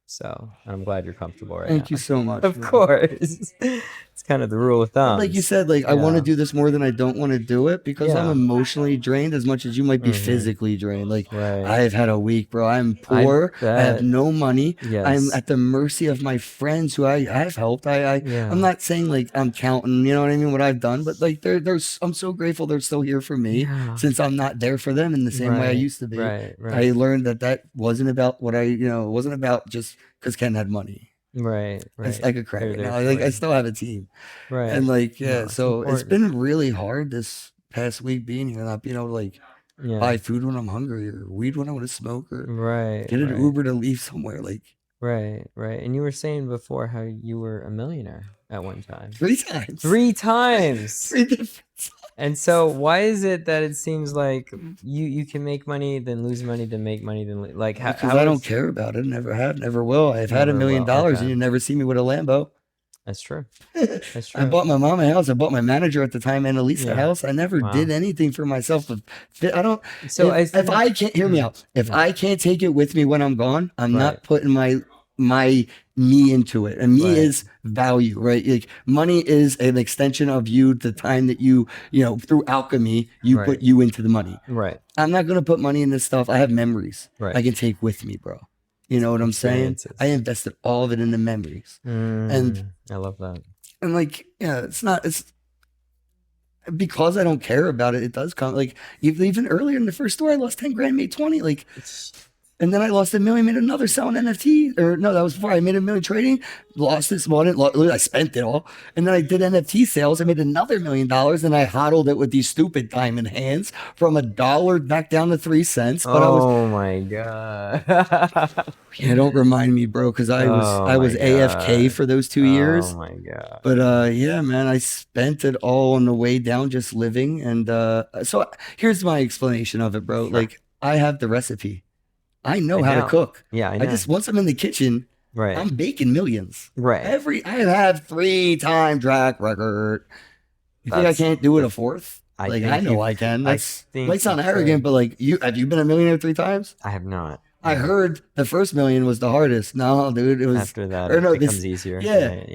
So I'm glad you're comfortable right now. Thank you so much. Of course. It's kind of the rule of thumb. Like you said, like, I want to do this more than I don't want to do it, because I'm emotionally drained as much as you might be physically drained. Like, I've had a week, bro. I'm poor. I have no money. I'm at the mercy of my friends who I've helped. I'm not saying like I'm counting, you know what I mean, what I've done, but like I'm so grateful they're still here for me, since I'm not there for them in the same way I used to be. I learned that wasn't about what it wasn't about just because Kenn had money. Right. It's like a credit. Like, I still have a team. Right. And like, so it's been really hard this past week being here, not being able to like buy food when I'm hungry, or weed when I want to smoke, or get an Uber to leave somewhere. Like, right. And you were saying before how you were a millionaire at one time. 3 times. 3 times. 3 different times. And so why is it that it seems like you can make money, then lose money, then make money, then like how? Because I don't care about it. Never have, never will. I've had $1 million, and you never see me with a Lambo. That's true. That's true. I bought my mom a house. I bought my manager at the time and Elise a house. I never did anything for myself. I don't. So if I can't, hear me out. If I can't take it with me when I'm gone, I'm not putting my me into it. And me is value, right? Like, money is an extension of you. The time that you through alchemy, you put you into the money. Right. I'm not going to put money in this stuff. I have memories I can take with me, bro. You know what I'm saying? I invested all of it in the memories. And I love that. And like, it's because I don't care about it. It does come, like, even earlier in the first store, I lost 10 grand, made 20. Like, and then I lost $1 million, made another selling NFT. Or no, that was before I made $1 million trading. Lost this one. I spent it all. And then I did NFT sales. I made another $1 million. And I hodled it with these stupid diamond hands from $1 back down to 3 cents. But my God. Don't remind me, bro, because I was AFK for those 2 years. Oh my God. But yeah, man, I spent it all on the way down just living. And so here's my explanation of it, bro. Sure. Like, I have the recipe. I know how to cook. Yeah, I know. Once I'm in the kitchen, I'm baking millions. Right. I have 3-time track record. You think I can't do it a 4th? I know I can. That's might sound arrogant, but like, have you been a millionaire 3 times? I have not. I heard the first million was the hardest. No, dude, it was after that. It becomes easier. Yeah, right?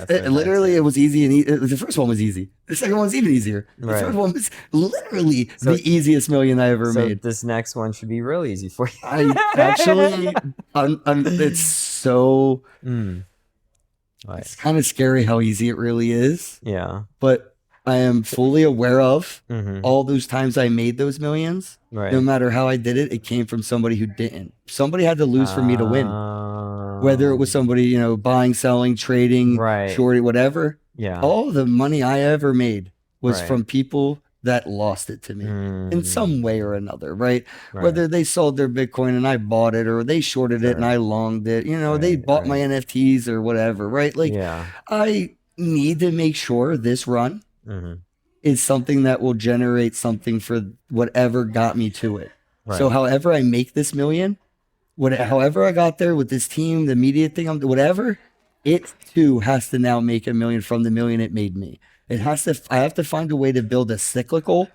It literally, it was easy, and the first one was easy. The second one's even easier. The third one was literally the easiest million I ever made. This next one should be real easy for you. I actually, it's so. It's kind of scary how easy it really is. Yeah, but I am fully aware of all those times I made those millions. Right. No matter how I did it, it came from somebody who didn't. Somebody had to lose for me to win. Whether it was somebody, buying, selling, trading, shorty, whatever. Yeah. All the money I ever made was from people that lost it to me in some way or another, right? Whether they sold their Bitcoin and I bought it, or they shorted it and I longed it, they bought my NFTs or whatever, right? Like, I need to make sure this run is something that will generate something for whatever got me to it. So however I make this million, however I got there with this team, the media thing, whatever, it too has to now make a million from the million it made me. It has to. I have to find a way to build a cyclical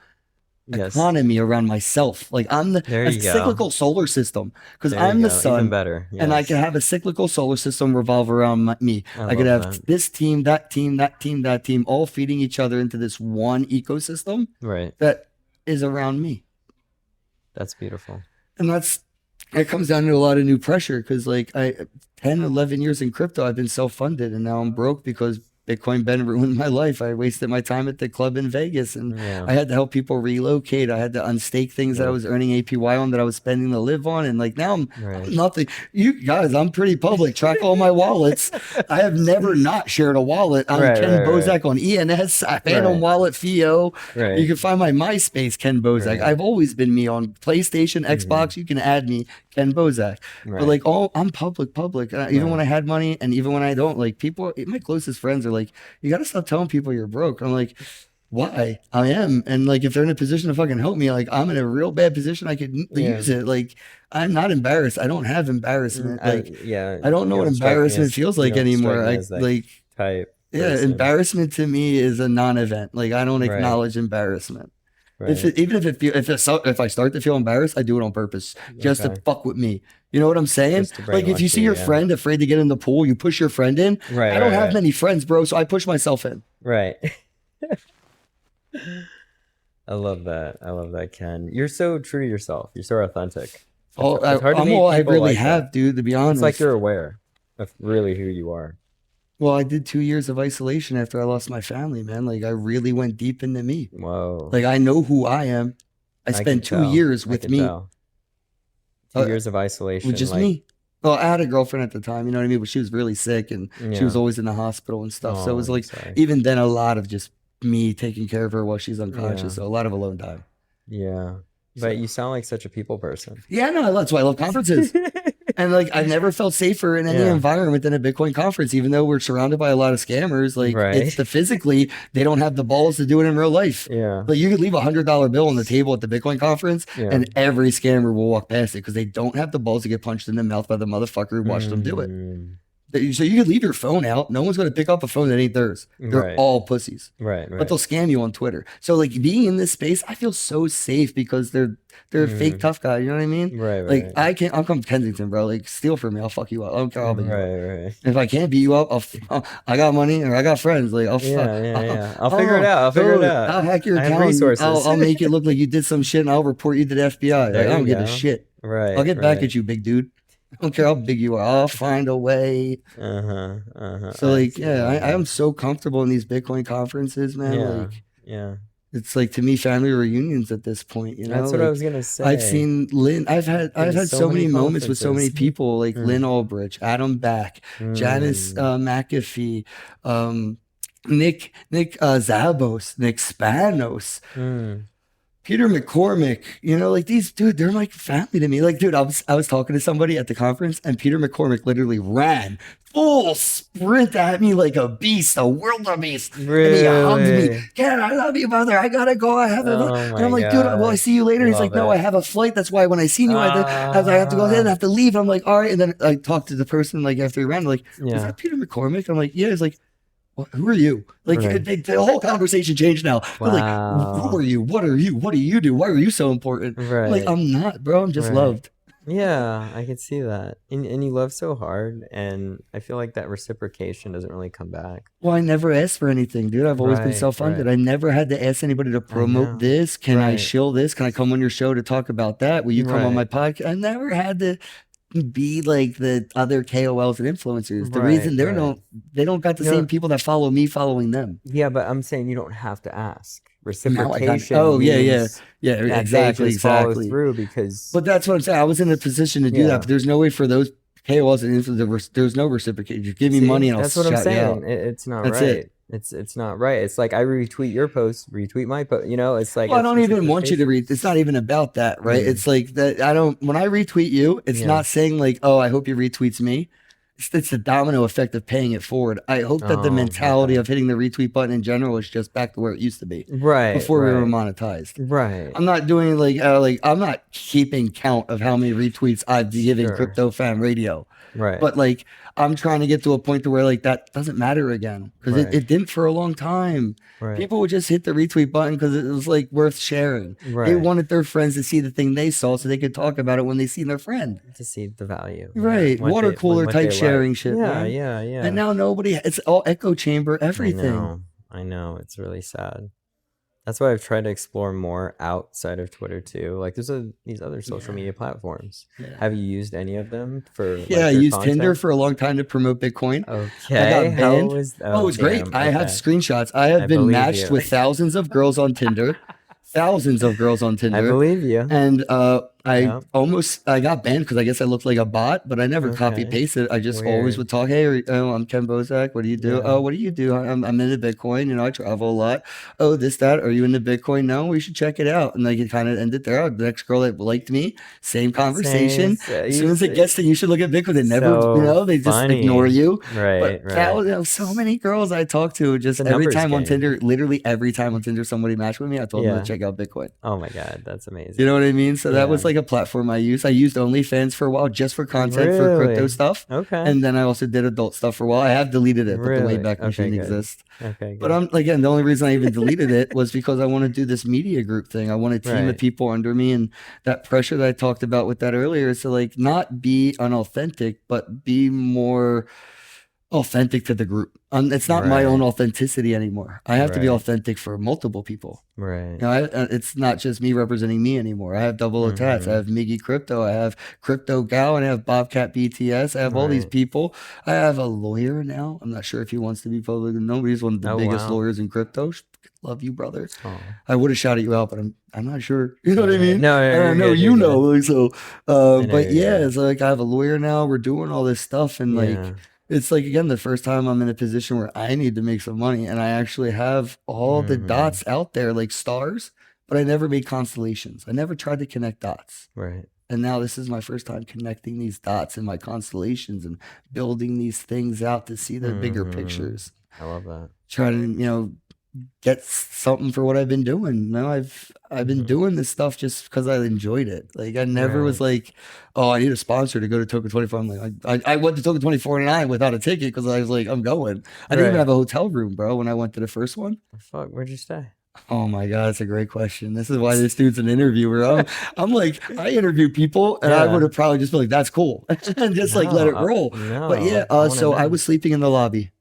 economy around myself. Like I'm a cyclical solar system because I'm the sun. Even better. And I can have a cyclical solar system revolve around me. I could have this team, that team, that team, that team, all feeding each other into this one ecosystem that is around me. That's beautiful. And it comes down to a lot of new pressure because like 10, 11 years in crypto, I've been self-funded and now I'm broke because Bitcoin Ben ruined my life. I wasted my time at the club in Vegas and I had to help people relocate. I had to unstake things that I was earning APY on that I was spending to live on. And like now I'm nothing. You guys, I'm pretty public. Track all my wallets. I have never not shared a wallet. I'm Kenn Bosak on ENS, Phantom Wallet, FIO. You can find my MySpace, Kenn Bosak. I've always been me on PlayStation, Xbox. You can add me, Kenn Bosak. But like I'm public. Even when I had money and even when I don't, like people, my closest friends are like, you got to stop telling people you're broke. I'm like, why? I am. And like, if they're in a position to fucking help me, like I'm in a real bad position. I could use it. Like I'm not embarrassed. I don't have embarrassment. Like, I don't know what embarrassment feels like anymore. Embarrassment to me is a non-event. Like I don't acknowledge embarrassment. If I start to feel embarrassed, I do it on purpose just to fuck with me. You know what I'm saying? Like if you see your friend afraid to get in the pool, you push your friend in. I don't have many friends, bro, so I push myself in. Right. I love that, Kenn. You're so true to yourself. You're so authentic. I'm all I really have, dude, to be honest. It's like you're aware of really who you are. Well, I did 2 years of isolation after I lost my family, man. Like I really went deep into me. Whoa. Like I know who I am. I spent 2 years with me. 2 years of isolation. With just me. Well, I had a girlfriend at the time, you know what I mean? But she was really sick and she was always in the hospital and stuff. So it was like, even then, a lot of just me taking care of her while she's unconscious. So a lot of alone time. Yeah. But you sound like such a people person. Yeah, no, that's why I love conferences. And like, I've never felt safer in any environment than a Bitcoin conference, even though we're surrounded by a lot of scammers. Like it's physically, they don't have the balls to do it in real life. Like you could leave $100 bill on the table at the Bitcoin conference and every scammer will walk past it because they don't have the balls to get punched in the mouth by the motherfucker who watched them do it. So you could leave your phone out. No one's going to pick up a phone that ain't theirs. They're all pussies. But they'll scam you on Twitter. So like being in this space, I feel so safe because they're fake tough guys. You know what I mean? I'm from Kensington, bro. Like steal from me. I'll fuck you up. I don't care. I'll beat you up. If I can't beat you up, I got money or I got friends. Like I'll figure it out. I'll hack your account. I'll make it look like you did some shit and I'll report you to the FBI. Like, I don't give a shit. I'll get back at you, big dude. I don't care how big you are. I'll find a way. So like, I am so comfortable in these Bitcoin conferences, man. It's like to me, family reunions at this point. You know, that's what I was gonna say. I've seen Lynn. I've had so many moments with so many people, like Lynn Ulbrich, Adam Back, Janice McAfee, Nick Zabos, Nick Spanos. Peter McCormick, you know, like these, dude, they're like family to me. Like, dude, I was talking to somebody at the conference and Peter McCormick literally ran full sprint at me like a beast, a wildebeest. Really? And he hugged me. Ken, I love you, brother. I gotta go. I have a and I'm like, dude, well, I see you later. He's like, no, I have a flight. That's why when I seen you, I have to go ahead and I have to leave. I'm like, all right. And then I talked to the person like after he ran, like, is that Peter McCormick? I'm like, yeah. He's like, who are you? Like the whole conversation changed now. Wow. Like, who are you? What are you? What do you do? Why are you so important? Like, I'm not, bro. I'm just loved. Yeah, I can see that. And you love so hard. And I feel like that reciprocation doesn't really come back. Well, I never asked for anything, dude. I've always been self-funded. I never had to ask anybody to promote this. Can I shill this? Can I come on your show to talk about that? Will you come on my podcast? I never had to be like the other KOLs and influencers. The reason they don't got the same people that follow me following them. Yeah, but I'm saying you don't have to ask. Reciprocation. Exactly. Follow through because. But that's what I'm saying. I was in a position to do that, but there's no way for those KOLs and influencers. There's no reciprocation. Just give me money and I'll shout you out. That's what I'm saying. It's not right. It's not right. It's like I retweet your post, retweet my post. You know, it's like I don't even want you to read. It's not even about that, right? It's like that. When I retweet you, it's not saying like, oh, I hope you retweets me. it's the domino effect of paying it forward. I hope that the mentality of hitting the retweet button in general is just back to where it used to be, before we were monetized. I'm not doing I'm not keeping count of how many retweets I've given Crypto Fan Radio. But like, I'm trying to get to a point to where like that doesn't matter again, because it didn't for a long time. People would just hit the retweet button because it was like worth sharing. They wanted their friends to see the thing they saw so they could talk about it when they see their friend. To see the value. Water cooler type sharing shit. Yeah. And now it's all echo chamber, everything. I know. It's really sad. That's why I've tried to explore more outside of Twitter too. Like there's these other social media platforms. Have you used any of them for? I used Tinder for a long time to promote Bitcoin. Okay. I got banned. It was great. I have screenshots. I have been matched with thousands of girls on Tinder. Thousands of girls on Tinder. I believe you. And I got banned because I guess I looked like a bot, but I never copy pasted. I just always would talk. Hey, I'm Kenn Bosak. What do you do? Oh, what do you do? I'm into Bitcoin. You know, I travel a lot. Oh, this, that. Are you into Bitcoin? No, we should check it out. And like it kind of ended there. The next girl that liked me, same conversation. As soon as it gets to you should look at Bitcoin, they never, they just ignore you. So many girls I talked to, just every time on Tinder, literally every time on Tinder, somebody matched with me. I told them to check out Bitcoin. Oh my God, that's amazing. You know what I mean? So that was like a platform I used. I used OnlyFans for a while just for content for crypto stuff. And then I also did adult stuff for a while. I have deleted it, but the Wayback Machine exists. But the only reason I even deleted it was because I want to do this media group thing. I want a team of people under me, and that pressure that I talked about with that earlier is to like not be unauthentic, but be more authentic to the group. It's not my own authenticity anymore. I have to be authentic for multiple people. You know, it's not just me representing me anymore. I have double O tats. I have Miggy Crypto. I have Crypto Gal, and I have Bobcat BTS. I have all these people. I have a lawyer now. I'm not sure if he wants to be public. Nobody's one of the biggest lawyers in crypto. Love you, brother. I would have shouted you out, but I'm not sure. You know what I mean? No, I know you know. Like, so, but yeah, it's like I have a lawyer now. We're doing all this stuff, and like. It's like, again, the first time I'm in a position where I need to make some money, and I actually have all the dots out there like stars, but I never made constellations. I never tried to connect dots. And now this is my first time connecting these dots in my constellations and building these things out to see the bigger pictures. I love that. Trying to, get something for what I've been doing. No, I've been doing this stuff just because I enjoyed it. Like I never was like, oh, I need a sponsor to go to Token 24. I'm like, I went to Token 24 and without a ticket because I was like, I'm going. I didn't even have a hotel room, bro, when I went to the first one. Fuck, where'd you stay? Oh my God, that's a great question. This is why this dude's an interviewer. I'm like, I interview people, and I would have probably just been like, that's cool, and just like let it roll. But yeah, so I was sleeping in the lobby.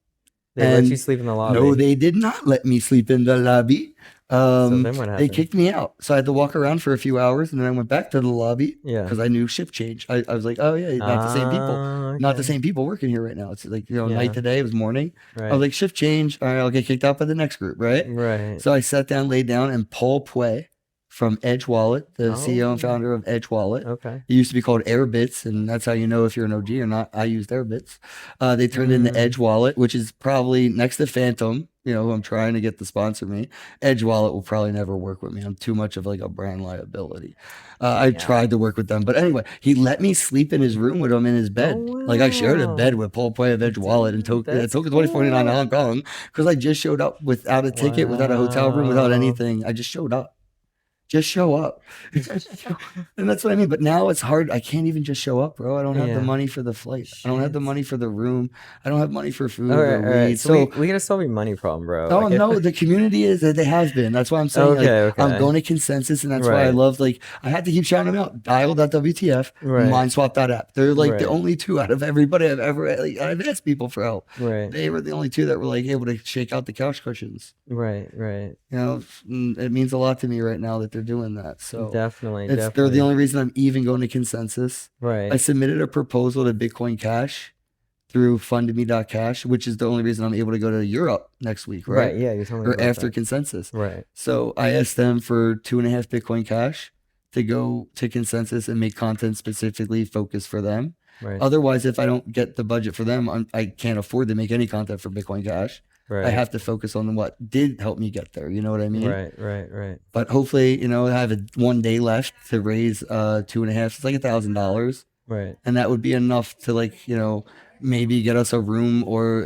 They let you sleep in the lobby? No, they did not let me sleep in the lobby. So then what happened? They kicked me out. So I had to walk around for a few hours, and then I went back to the lobby because I knew shift change. I was like, oh yeah, not the same people. Not the same people working here right now. It's like, night today, it was morning. I was like, shift change. All right, I'll get kicked out by the next group, right? So I sat down, laid down, and Paul Pue from Edge Wallet, the CEO and founder of Edge Wallet. It used to be called Airbits, and that's how you know if you're an OG or not. I used Airbits. They turned into Edge Wallet, which is probably next to Phantom, who I'm trying to get to sponsor me. Edge Wallet will probably never work with me. I'm too much of like a brand liability. I tried to work with them, but anyway, he let me sleep in his room with him in his bed. Like I shared a bed with Paul Pue of Edge Wallet and Token 2049 in Hong Kong because I just showed up without a ticket, without a hotel room, without anything. I just showed up. Just show up. And that's what I mean. But now it's hard. I can't even just show up, bro. I don't have the money for the flight. I don't have the money for the room. I don't have money for food or weed. So we gotta solve your money problem, bro. Oh, no, the community is that they has been. That's why I'm saying I'm going to consensus, and that's why I love, like, I had to keep shouting them out. Dial.wtf, Mindswap.app. They're like the only two out of everybody I've ever I've asked people for help. They were the only two that were like able to shake out the couch cushions. It means a lot to me right now that they're doing that. So definitely. They're the only reason I'm even going to consensus. I submitted a proposal to Bitcoin Cash through fundme.cash, which is the only reason I'm able to go to Europe next week, right? Yeah, you're telling me or after consensus. So I asked them for 2.5 Bitcoin Cash to go to consensus and make content specifically focused for them. Otherwise, if I don't get the budget for them, I can't afford to make any content for Bitcoin Cash. I have to focus on what did help me get there. You know what I mean? Right. But hopefully, I have 1 day left to raise 2.5. It's like $1,000. And that would be enough to maybe get us a room, or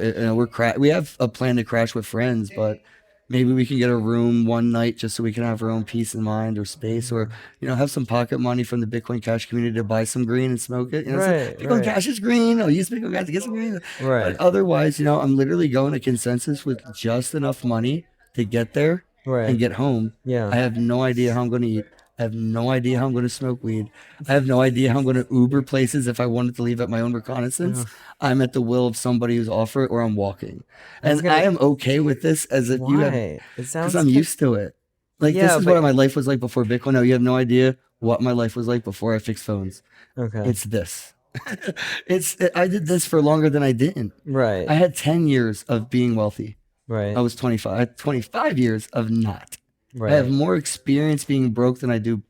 we have a plan to crash with friends, but maybe we can get a room one night just so we can have our own peace of mind or space, or have some pocket money from the Bitcoin Cash community to buy some green and smoke it. Bitcoin Cash is green. I'll use Bitcoin Cash to get some green. But otherwise, I'm literally going to consensus with just enough money to get there and get home. I have no idea how I'm going to eat. I have no idea how I'm going to smoke weed. I have no idea how I'm going to Uber places if I wanted to leave at my own reconnaissance. I'm at the will of somebody who's offered, or I'm walking. And I am okay with this, as if you have, because I'm used to it. Like, this is what my life was like before Bitcoin. No, you have no idea what my life was like before I fixed phones. It's this. I did this for longer than I didn't. I had 10 years of being wealthy. I was 25. I had 25 years of not. I have more experience being broke than I do,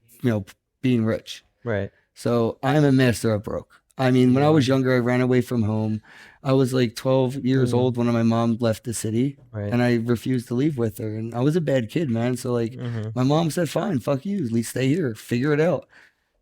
being rich. So I'm a master of broke. I mean, when I was younger, I ran away from home. I was like 12 years old when my mom left the city, and I refused to leave with her. And I was a bad kid, man. So like, my mom said, "Fine, fuck you. At least stay here, figure it out."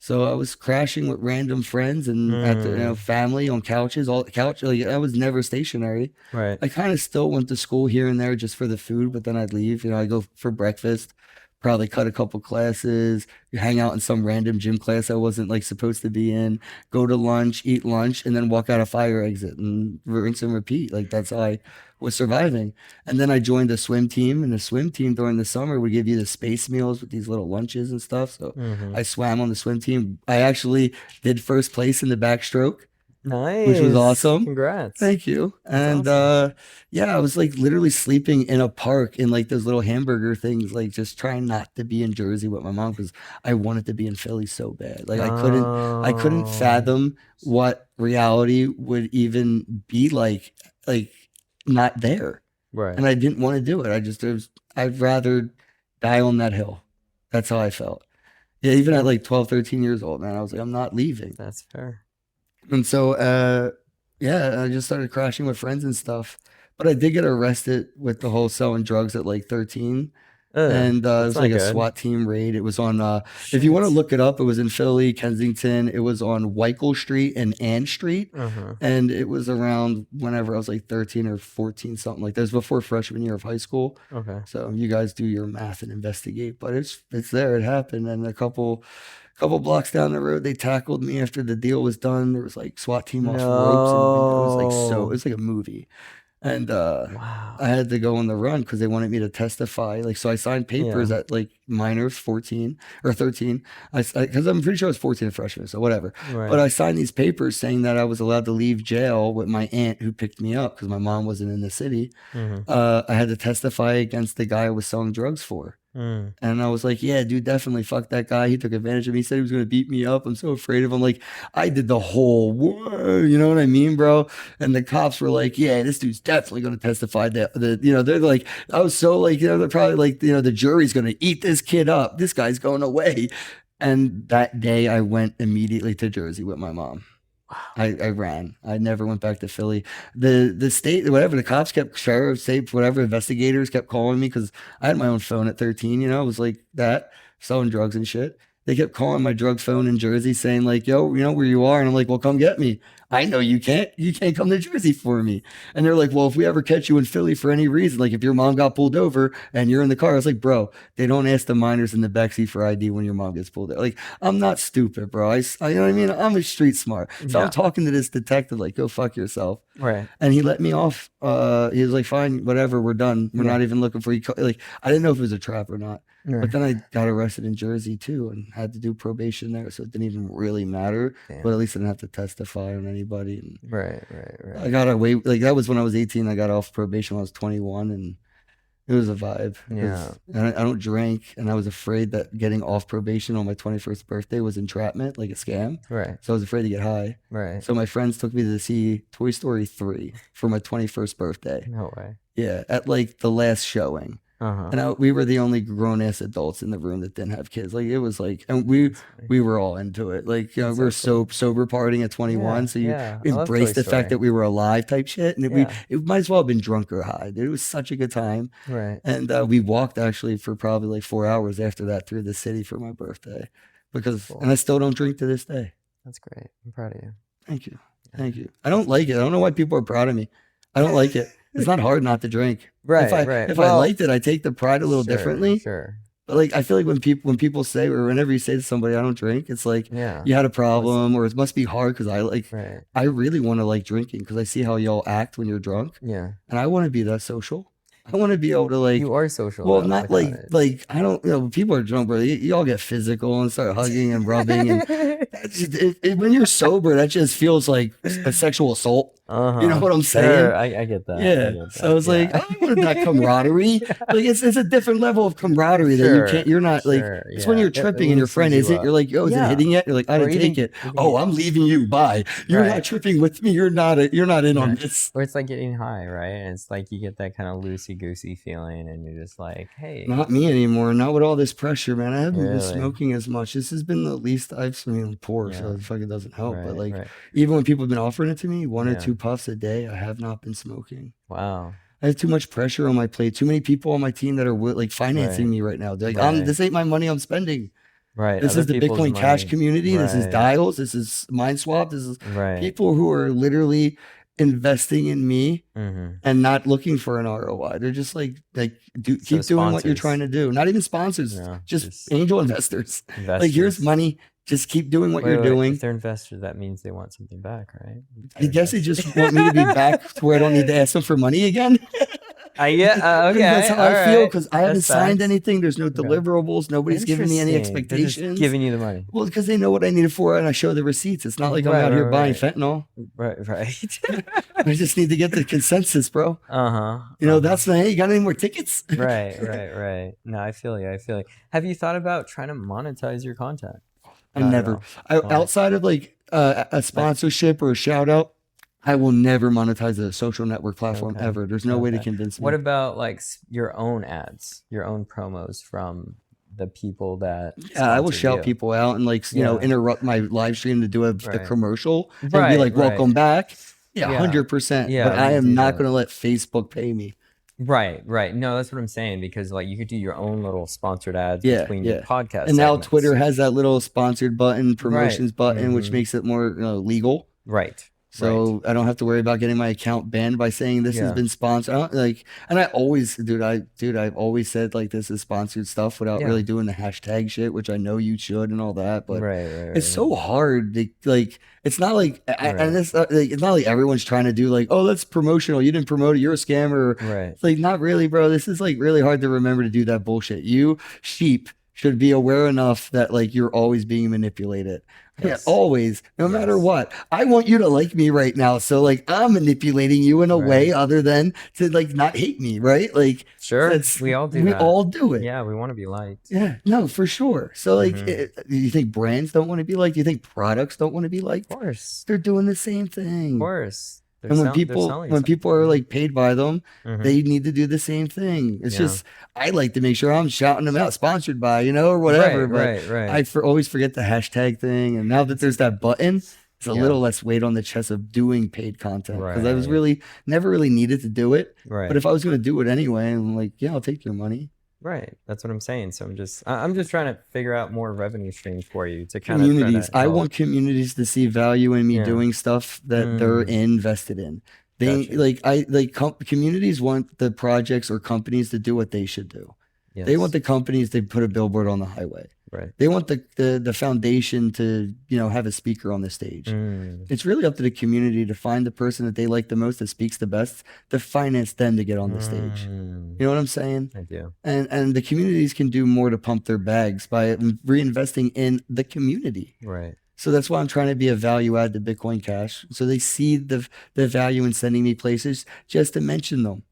So I was crashing with random friends and at the family on couches, all couch. Like, I was never stationary. I kind of still went to school here and there just for the food, but then I'd leave. I go for breakfast, probably cut a couple classes, hang out in some random gym class I wasn't like supposed to be in, go to lunch, eat lunch, and then walk out a fire exit and rinse and repeat. Like, that's how I was surviving. And then I joined a swim team, and the swim team during the summer would give you the space meals with these little lunches and stuff. So I swam on the swim team. I actually did first place in the backstroke. Which was awesome. Congrats. Thank you. And awesome. yeah, I was like literally sleeping in a park in like those little hamburger things, like just trying not to be in Jersey with my mom because I wanted to be in Philly so bad. Like, I couldn't fathom what reality would even be like not there. And I didn't want to do it. I'd rather die on that hill. That's how I felt. Yeah, even at like 12, 13 years old, man, I was like, I'm not leaving. That's fair. And so, yeah, I just started crashing with friends and stuff. But I did get arrested with the whole selling drugs at like 13. And it was like a SWAT team raid. It was on, if you want to look it up, it was in Philly, Kensington. It was on Weichel Street and Ann Street. And it was around whenever I was like 13 or 14, something like that. It was before freshman year of high school. So you guys do your math and investigate. But it's there. It happened. And a couple blocks down the road, they tackled me after the deal was done. There was like SWAT team off ropes and windows. It was like a movie. And I had to go on the run because they wanted me to testify. Like, so I signed papers at like minors, 14 or 13. Because I'm pretty sure I was 14 a freshman, so whatever. But I signed these papers saying that I was allowed to leave jail with my aunt who picked me up because my mom wasn't in the city. I had to testify against the guy I was selling drugs for. And I was like, yeah, dude, definitely fuck that guy. He took advantage of me. He said he was going to beat me up. I'm so afraid of him. Like, I did the whole, whoa, you know what I mean, bro? And the cops were like, yeah, this dude's definitely going to testify that, they're like, I was so like, they're probably like, the jury's going to eat this kid up. This guy's going away. And that day I went immediately to Jersey with my mom. I ran. I never went back to Philly. The state, whatever, the cops kept, sheriff, state, whatever, investigators kept calling me because I had my own phone at 13, it was like that, selling drugs and shit. They kept calling my drug phone in Jersey saying like, yo, you know where you are? And I'm like, well, come get me. I know you can't come to Jersey for me. And they're like, well, if we ever catch you in Philly for any reason, like if your mom got pulled over and you're in the car, I was like, bro, they don't ask the minors in the backseat for ID when your mom gets pulled over. Like, I'm not stupid, bro. You know what I mean? I'm a street smart. So I'm talking to this detective like, go fuck yourself. And he let me off. He was like, fine, whatever, we're done. We're not even looking for you. Like, I didn't know if it was a trap or not. But then I got arrested in Jersey too and had to do probation there. So it didn't even really matter. But at least I didn't have to testify on anybody. And I got away. Like, that was when I was 18. I got off probation when I was 21. And it was a vibe. And I don't drink. And I was afraid that getting off probation on my 21st birthday was entrapment, like a scam. So I was afraid to get high. So my friends took me to see Toy Story 3 for my 21st birthday. No way. Yeah, at like the last showing. And we were the only grown-ass adults in the room that didn't have kids. Like, it was like, and we were all into it. Like, we were sober partying at 21. So you embrace the fact that we were alive type shit. And it might as well have been drunk or high. Dude, it was such a good time. And we walked actually for probably like 4 hours after that through the city for my birthday. And I still don't drink to this day. That's great. I'm proud of you. Thank you. Thank you. I don't like it. I don't know why people are proud of me. I don't like it. It's not hard not to drink. Right, If I liked it, I take the pride a little differently. Sure. But like, I feel like when people say, or whenever you say to somebody, I don't drink, it's like, you had a problem, or it must be hard because I really want to like drinking because I see how y'all act when you're drunk. Yeah. And I want to be that social. I want to be able to like. You are social. Well, though, not without like I don't. You know, when people are drunk, bro. You all get physical and start hugging and rubbing, and when you're sober, that just feels like a sexual assault. You know what I'm saying? Sure, I get that. Yeah. So it's like I don't want that camaraderie. Like it's a different level of camaraderie that you can't. You're not like it's when you're tripping and your friend isn't. You're like, yo, is it hitting yet? You're like, I didn't take it. Oh, I'm leaving you. Bye. You're not tripping with me. You're not in on this. Or it's like getting high, right? And it's like you get that kind of loosey goosey feeling, and you're just like, hey, not me anymore. Not with all this pressure, man. I haven't been smoking as much. This has been the least I've. I mean, I'm poor, so it fucking doesn't help. But like, even when people have been offering it to me, 1 or 2 puffs a day, I have not been smoking. Wow. I have too much pressure on my plate. Too many people on my team that are like financing me right now. They're like, this ain't my money I'm spending. Right. This Other is the people's Bitcoin money. Cash community. This is Dials. This is MindSwap. This is people who are literally investing in me and not looking for an ROI. They're just like keep doing what you're trying to do. Not even sponsors, just angel investors. Like here's money. Just keep doing what you're doing. If they're investors, that means they want something back, right? I guess they just want me to be back to where I don't need to ask them for money again. Okay. That's how I feel because I haven't signed anything. There's no deliverables. Nobody's giving me any expectations. They're just giving you the money. Well, because they know what I need it for, and I show the receipts. It's not like I'm out here buying fentanyl. Right. I just need to get the consensus, bro. You know, that's the hey. You got any more tickets? Right. No, I feel you. Have you thought about trying to monetize your content? Outside of like a sponsorship or a shout out, I will never monetize a social network platform ever. There's no way to convince me. What about like your own ads, your own promos from the people that I will shout people out and like you know interrupt my live stream to do a commercial and be like welcome back. 100%. But I am not going to let Facebook pay me. Right. No, that's what I'm saying, because like you could do your own little sponsored ads between your podcast. And now Twitter has that little sponsored button, promotions button, which makes it more legal. Right. So I don't have to worry about getting my account banned by saying this has been sponsored. And I always, I've always said like this is sponsored stuff without really doing the hashtag shit, which I know you should and all that. But it's so hard. It's not like, and it's not like everyone's trying to do like, oh, that's promotional. You didn't promote it. You're a scammer. It's like, not really, bro. This is like really hard to remember to do that bullshit. You sheep should be aware enough that like you're always being manipulated. Always, no matter what. I want you to like me right now. So like I'm manipulating you in a way other than to like not hate me, right? Like we all do we all do it. Yeah, we want to be liked. Yeah, no, for sure. So like do you think brands don't want to be liked? Do you think products don't want to be liked? Of course. They're doing the same thing. Of course. And when people are like paid by them, they need to do the same thing. It's just I like to make sure I'm shouting them out, sponsored by, or whatever. But I always forget the hashtag thing. And now that there's that button, it's a little less weight on the chest of doing paid content because I was never really needed to do it. But if I was going to do it anyway, I'm like, yeah, I'll take your money. Right. That's what I'm saying. So I'm just trying to figure out more revenue streams for you to kind communities. I want communities to see value in me doing stuff that they're invested in. Communities want the projects or companies to do what they should do. They want the companies to put a billboard on the highway. They want the foundation to have a speaker on the stage. It's really up to the community to find the person that they like the most, that speaks the best, to finance them to get on the stage. You know what I'm saying? I do. And the communities can do more to pump their bags by reinvesting in the community. Right. So that's why I'm trying to be a value add to Bitcoin Cash. So they see the value in sending me places just to mention them.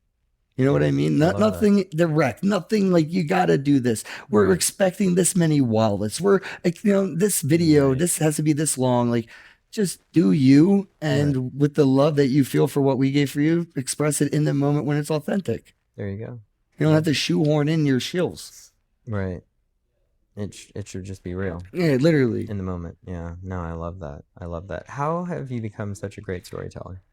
You know what I mean? Nothing direct, nothing like you got to do this. We're expecting this many wallets. We're this video, this has to be this long. Like just do you. And with the love that you feel for what we gave for you, express it in the moment when it's authentic. There you go. You don't have to shoehorn in your shills. Right. It should just be real. Yeah, literally. In the moment. Yeah. No, I love that. How have you become such a great storyteller?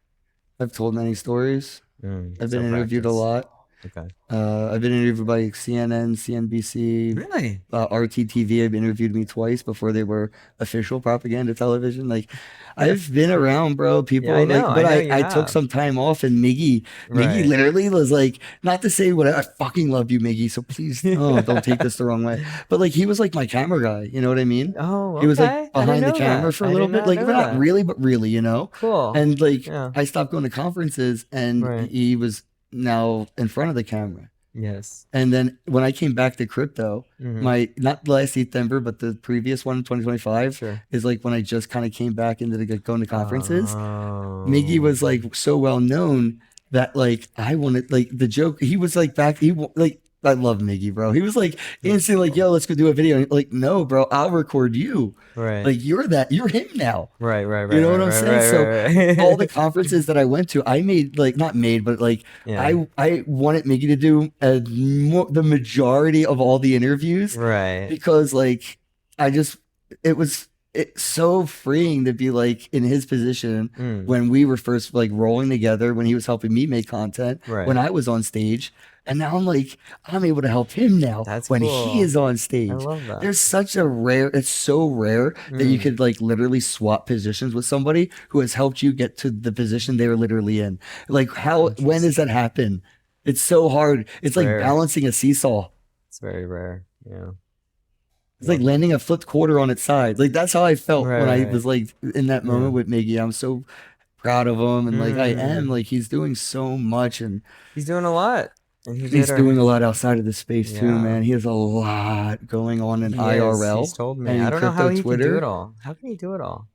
I've told many stories. I've been interviewed a lot. Okay. I've been interviewed by CNN, CNBC, Really? RTTV. Have interviewed me twice before they were official propaganda television. Like, I've been around, bro. Yeah, I People know. like, but I know you I took have. some time off, and Miggy Right. literally was like, not to say what I fucking love you, Miggy. So please, don't take this the wrong way. But like, he was like my camera guy. You know what I mean? Oh, He was like okay. I didn't behind the know camera that. for a I little did bit, not like, know but not that. really, but really, you know. Cool. And like, Yeah. I stopped going to conferences, and Right. he was now in front of the camera. Yes. And then when I came back to crypto, Mhm. my not last December, but the previous one, 2025, Sure. is like when I just kind of came back into the going to conferences. Oh. Miggy was like so well known that like I wanted like the joke. He was like back. Like I love Miggy, bro. He was like instantly like, yo, let's go do a video. And, like, no, bro, I'll record you. Right. Like you're him now. Right. You know what I'm saying? So Right. all the conferences that I went to, I made like not made, but like Yeah. I wanted Miggy to do the majority of all the interviews Right. because like I just it's so freeing to be like in his position when we were first like rolling together, when he was helping me make content, Right. when I was on stage. And now I'm able to help him now That's when cool. he is on stage. I love that. There's such a it's so rare that you could like literally swap positions with somebody who has helped you get to the position they were literally in. Like when does that happen? It's so hard. It's like rare. balancing a seesaw. It's very rare. Yeah. It's like landing a flipped quarter on its side. Like that's how I felt when I Right. was like in that moment with Miggy. I'm so proud of him, and like I am. Like he's doing so much, and He's doing a lot. And he's doing a lot outside of the space too, Yeah. man. He has a lot going on in He IRL. He's told me. and I in don't know how crypto he can do Twitter. it all. How can he do it all?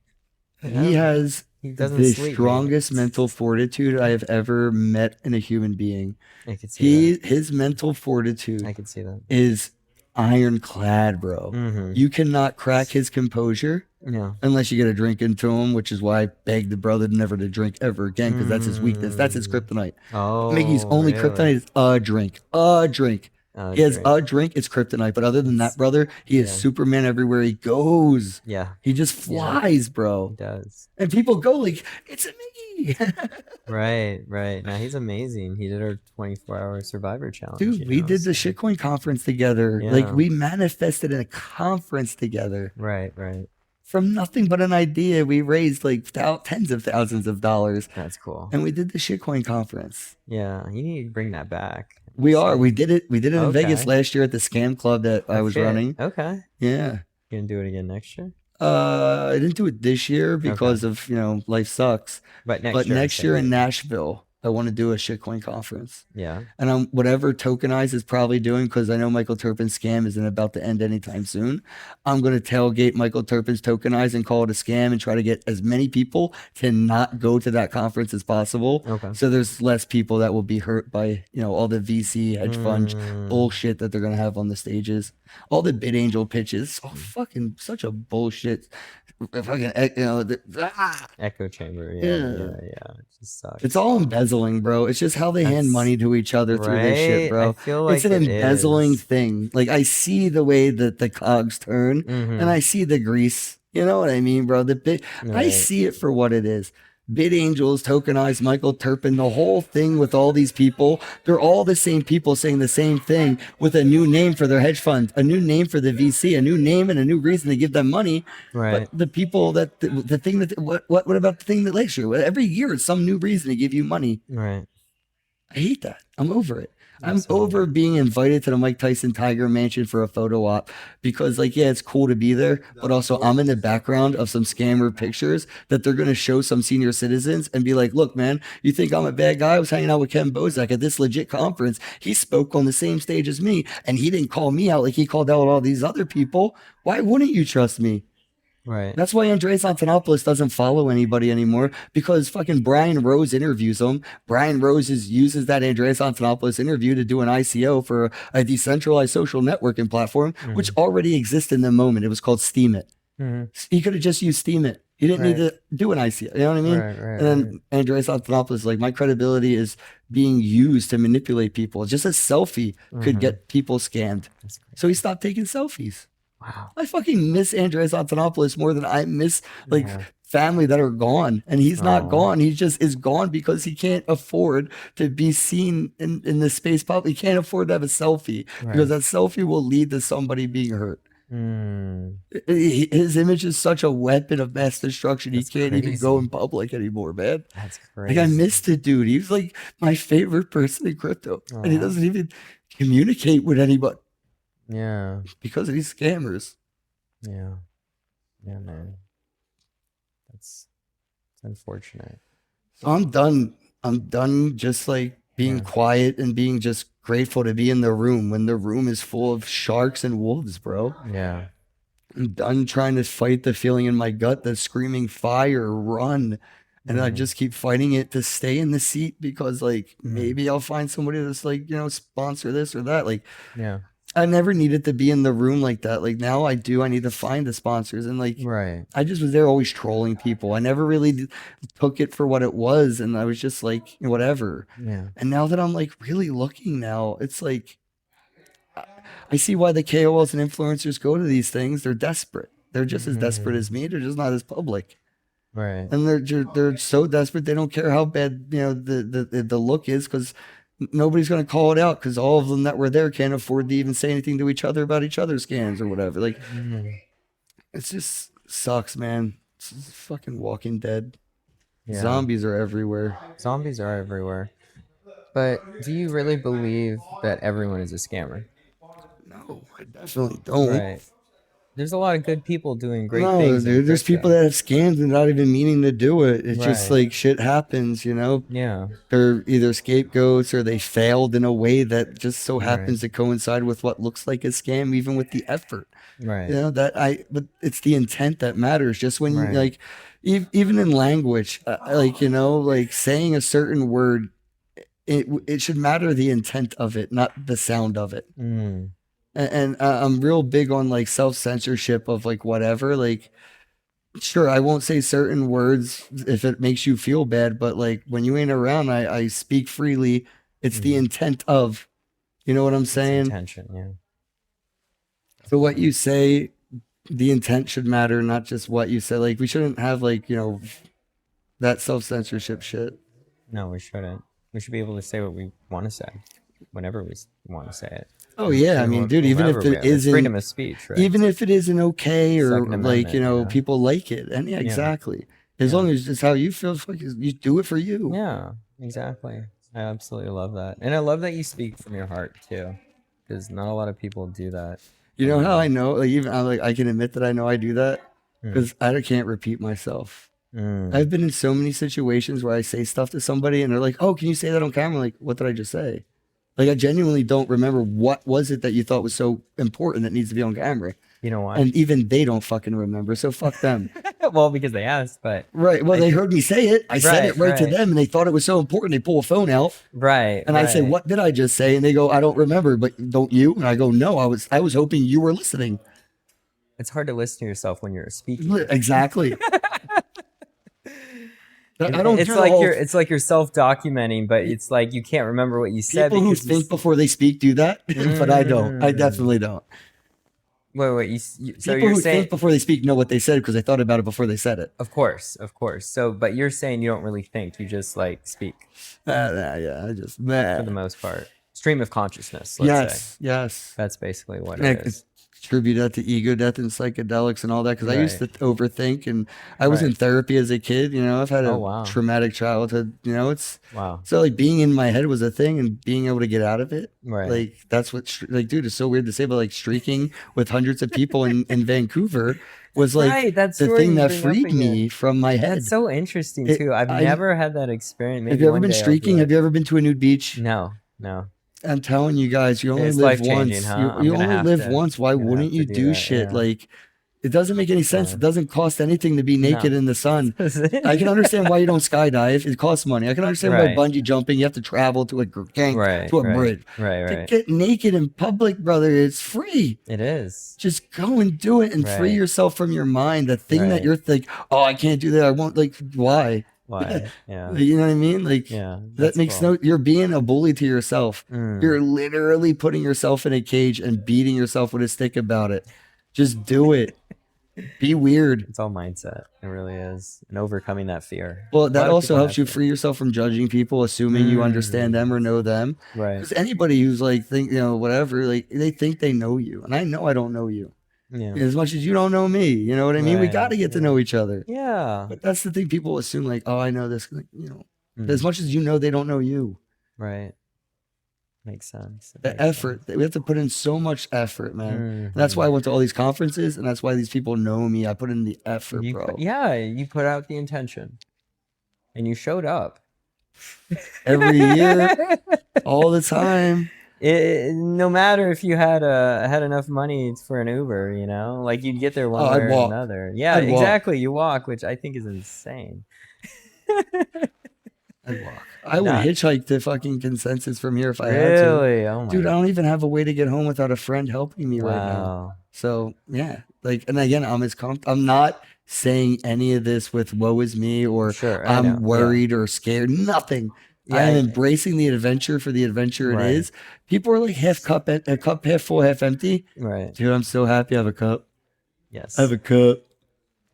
He has He doesn't the sleep, strongest maybe. mental fortitude I have ever met in a human being. I could see that. His mental fortitude I could see that. is ironclad, bro. Mhm. You cannot crack his composure Yeah. unless you get a drink into him, which is why I begged the brother never to drink ever again, because that's his weakness. That's his kryptonite. Oh. Miggy's only really? kryptonite is a drink. A drink. Oh, He has great. a drink, it's kryptonite. But other than that, brother, he is Yeah. Superman everywhere he goes. Yeah. He just flies, bro. He does. And people go like, it's a Miggy. Right. Right. Now he's amazing. He did our 24-hour Survivor challenge. Dude, you we know, did the so- shitcoin conference together. Yeah. Like we manifested in a conference together. Right. Right. From nothing but an idea, we raised like tens of thousands of dollars. That's cool. And we did the shitcoin conference. Yeah. You need to bring that back. We are. We did it. We did it in Okay. Vegas last year at the scam club that I was Okay. running. Okay. Yeah. You gonna do it again next year? I didn't do it this year because of, life sucks. But next But year. I next said. year in Nashville, I want to do a shitcoin conference. Yeah. And I'm whatever Tokenize is probably doing, because I know Michael Turpin's scam isn't about to end anytime soon. I'm going to tailgate Michael Turpin's Tokenize and call it a scam and try to get as many people to not go to that conference as possible. Okay. So there's less people that will be hurt by, all the VC hedge fund bullshit that they're going to have on the stages. All the bid angel pitches. Oh, fucking such a bullshit. Fucking, Echo chamber. Yeah. Yeah. It just sucks. It's all embezzling, bro. It's just how they hand That's- money to each other through this shit, Right? bro. I feel like It's an it embezzling is. thing. Like I see the way that the cogs turn, Mhm. and I see the grease. You know what I mean, bro? I Right. see it for what it is. Bid Angels, Tokenize, Michael Turpin, the whole thing with all these people, they're all the same people saying the same thing with a new name for their hedge fund, a new name for the VC, a new name and a new reason to give them money. Right. But the people the thing that, what about the thing that last year? Every year it's some new reason to give you money. Right. I hate that. I'm over it. I'm That's over being invited to the Mike Tyson Tiger Mansion for a photo op because, like, yeah, it's cool to be there, but also I'm in the background of some scammer pictures that they're going to show some senior citizens and be like, look, man, you think I'm a bad guy? I was hanging out with Kenn Bosak at this legit conference. He spoke on the same stage as me, and he didn't call me out like he called out all these other people. Why wouldn't you trust me? Right. That's why Andreas Antonopoulos doesn't follow anybody anymore, because fucking Brian Rose interviews him. Brian Rose uses that Andreas Antonopoulos interview to do an ICO for a decentralized social networking platform, which already exists in the moment. It was called Steam It. He could have just used Steam It. He didn't need to do an ICO. You know what I mean? Right. And then Andreas Antonopoulos is like, my credibility is being used to manipulate people. Just a selfie could get people scammed. So he stopped taking selfies. Wow. I fucking miss Andreas Antonopoulos more than I miss family that are gone, and he's not Oh. gone. He just is gone because he can't afford to be seen in the space public. He can't afford to have a selfie because that selfie will lead to somebody being hurt. His image is such a weapon of mass destruction. That's he can't even go crazy. in public anymore, man. That's crazy. Like, I missed it, dude. He was like my favorite person in crypto, and he doesn't even communicate with anybody. Yeah. Because of these scammers. Yeah. Yeah, man. It's unfortunate. So I'm done. I'm done just like being quiet and being just grateful to be in the room when the room is full of sharks and wolves, bro. Yeah. I'm done trying to fight the feeling in my gut that's screaming fire, run. And I just keep fighting it to stay in the seat because like maybe I'll find somebody that's like, sponsor this or that. Like, yeah. I never needed to be in the room like that. Like now I do. I need to find the sponsors, and like I just was there always trolling people. I never really took it for what it was, and I was just like whatever. Yeah. And now that I'm like really looking now, it's like I see why the KOLs and influencers go to these things. They're desperate. They're just as desperate as me. They're just not as public. Right. And they're so desperate they don't care how bad the look is because nobody's going to call it out because all of them that were there can't afford to even say anything to each other about each other's scans or whatever. Like, it just sucks, man. It's fucking Walking Dead. Yeah. Zombies are everywhere. Zombies are everywhere. But do you really believe that everyone is a scammer? No, I definitely don't. Right. There's a lot of good people doing great no, things. Dude, there's people that have scams and not even meaning to do it. It's just like shit happens, Yeah. They're either scapegoats or they failed in a way that just so happens to coincide with what looks like a scam, even with the effort. Right. But it's the intent that matters. Just when like, even in language, like saying a certain word, it should matter the intent of it, not the sound of it. And I'm real big on like self-censorship of like whatever, like sure I won't say certain words if it makes you feel bad, but like when you ain't around I speak freely. It's the intent of, you know what I'm saying? Intention, yeah. So what you say, the intent should matter, not just what you say. Like we shouldn't have like that self-censorship shit. No, we shouldn't. We should be able to say what we want to say whenever we want to say it. Oh yeah, I mean, dude, even if it isn't freedom of speech, right? Even if it isn't okay or like people like it, and Yeah. exactly. As long as it's how you feel, you do it for you. Yeah, exactly. I absolutely love that, and I love that you speak from your heart too, because not a lot of people do that. You know how I know? Like even I can admit that I know I do that because I can't repeat myself. I've been in so many situations where I say stuff to somebody and they're like, "Oh, can you say that on camera?" Like, what did I just say? Like, I genuinely don't remember what was it that you thought was so important that needs to be on camera. You know why? And even they don't fucking remember, so fuck them. Well, because they asked, but right. Well, they heard me say it. I said it right to them, and they thought it was so important. They pull a phone out, right? And I say, "What did I just say?" And they go, "I don't remember, but don't you?" And I go, "No, I was hoping you were listening." It's hard to listen to yourself when you're speaking. Exactly. I don't. It's like you're self-documenting, but it's like you can't remember what you said. People who think before they speak do that, but I don't. I definitely don't. Wait. So people you're who saying think before they speak know what they said because they thought about it before they said it. Of course. So, but you're saying you don't really think; you just like speak. Yeah, I just for the most part. Stream of consciousness. Let's say. Yes. That's basically what it is. Attribute that to ego death and psychedelics and all that because I used to overthink, and I was in therapy as a kid. I've had a traumatic childhood. It's so like being in my head was a thing, and being able to get out of it. Right. Like that's what dude, it's so weird to say, but like streaking with hundreds of people in Vancouver was like that's the thing that freed me from my head. That's so interesting too. I've never had that experience. Maybe have you ever been streaking? Have you ever been to a nude beach? No. I'm telling you guys, you only live once. Huh? You only live once. Why wouldn't you do shit? Yeah. Like, it doesn't make any sense. It doesn't cost anything to be naked in the sun. I can understand why you don't skydive. It costs money. I can understand why bungee jumping, you have to travel to a bridge. To get naked in public, brother, it's free. It is. Just go and do it and free yourself from your mind. The thing that you're like, oh, I can't do that. I won't, like, why? Why? Yeah. You know what I mean? Like, that makes you're being a bully to yourself. You're literally putting yourself in a cage and beating yourself with a stick about it. Just do it. Be weird. It's all mindset. It really is. And overcoming that fear. Well, A that lot of also people helps have you fear. free yourself from judging people, assuming you understand them or know them. Right. Because anybody who's like, think, whatever, like they think they know you. And I know I don't know you. Yeah. As much as you don't know me. You know what I mean? We Right, got to get to know each other. Yeah. But that's the thing. People assume like, oh, I know this. Like, as much as you know, they don't know you. Right. Makes sense. The effort. We have to put in so much effort, man. And that's why I went to all these conferences, and that's why these people know me. I put in the effort, bro. You put out the intention, and you showed up Every year, all the time. No matter if you had enough money for an Uber, like you'd get there one way or another. Yeah, exactly. You walk, which I think is insane. I'd walk. I would hitchhike to fucking Consensus from here if I had to. Really? Oh my Dude, I don't even have a way to get home without a friend helping me right now. So yeah, like, and again, I'm not saying any of this with woe is me or I'm worried or scared. Nothing. I am embracing the adventure for the adventure it is. People are like half cup half full, half empty. Right. Dude, I'm so happy I have a cup. Yes. I have a cup.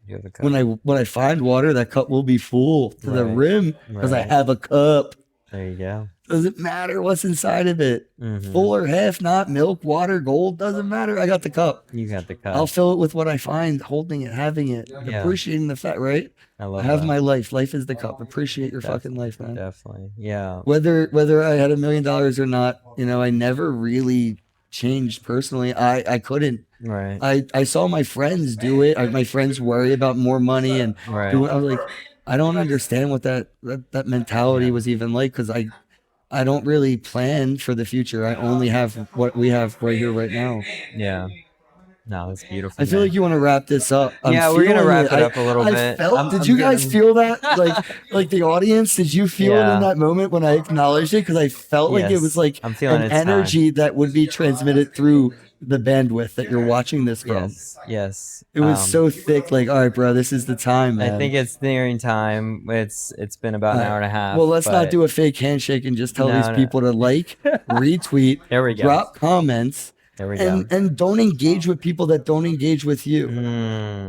You have a cup. When I find water, that cup will be full to the rim because I have a cup. There you go. Doesn't matter what's inside of it. Full or half, not milk, water, gold, doesn't matter. I got the cup. You got the cup. I'll fill it with what I find, holding it, having it, appreciating the fact, right? I have my life. Life is the cup. Appreciate your fucking life, man. Definitely. Yeah. Whether I had $1 million or not, I never really changed personally. I couldn't. Right. I saw my friends do it. My friends worry about more money and do it. I was like, I don't understand what that mentality was even like, because I don't really plan for the future. I only have what we have right here, right now. Yeah. No, it's beautiful. I feel like you want to wrap this up. We're gonna wrap it up a little bit. Did you guys feel that? Like the audience? Did you feel it in that moment when I acknowledged it? Because I felt like it was like an energy that would be transmitted through the bandwidth that you're watching this from. Yes. It was so thick. Like, all right, bro, this is the time, man. I think it's nearing time. It's been about an hour and a half. Well, let's not do a fake handshake and just tell these people to like, retweet, there we go. Drop comments. There we go. And don't engage with people that don't engage with you.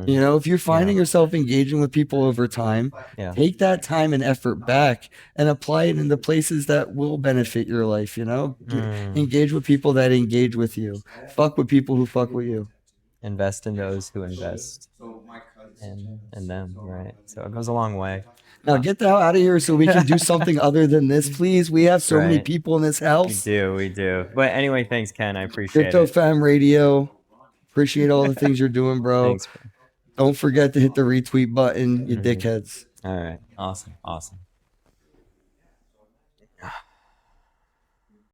If you're finding yourself engaging with people over time, take that time and effort back and apply it in the places that will benefit your life. Engage with people that engage with you. Fuck with people who fuck with you. Invest in those who invest in them, right? So it goes a long way. Now get the hell out of here so we can do something other than this, please. We have so many people in this house. We do. But anyway, thanks, Kenn. I appreciate Crypto Fam Radio. Appreciate all the things you're doing, bro. Thanks, bro. Don't forget to hit the retweet button, you dickheads. All right. Awesome.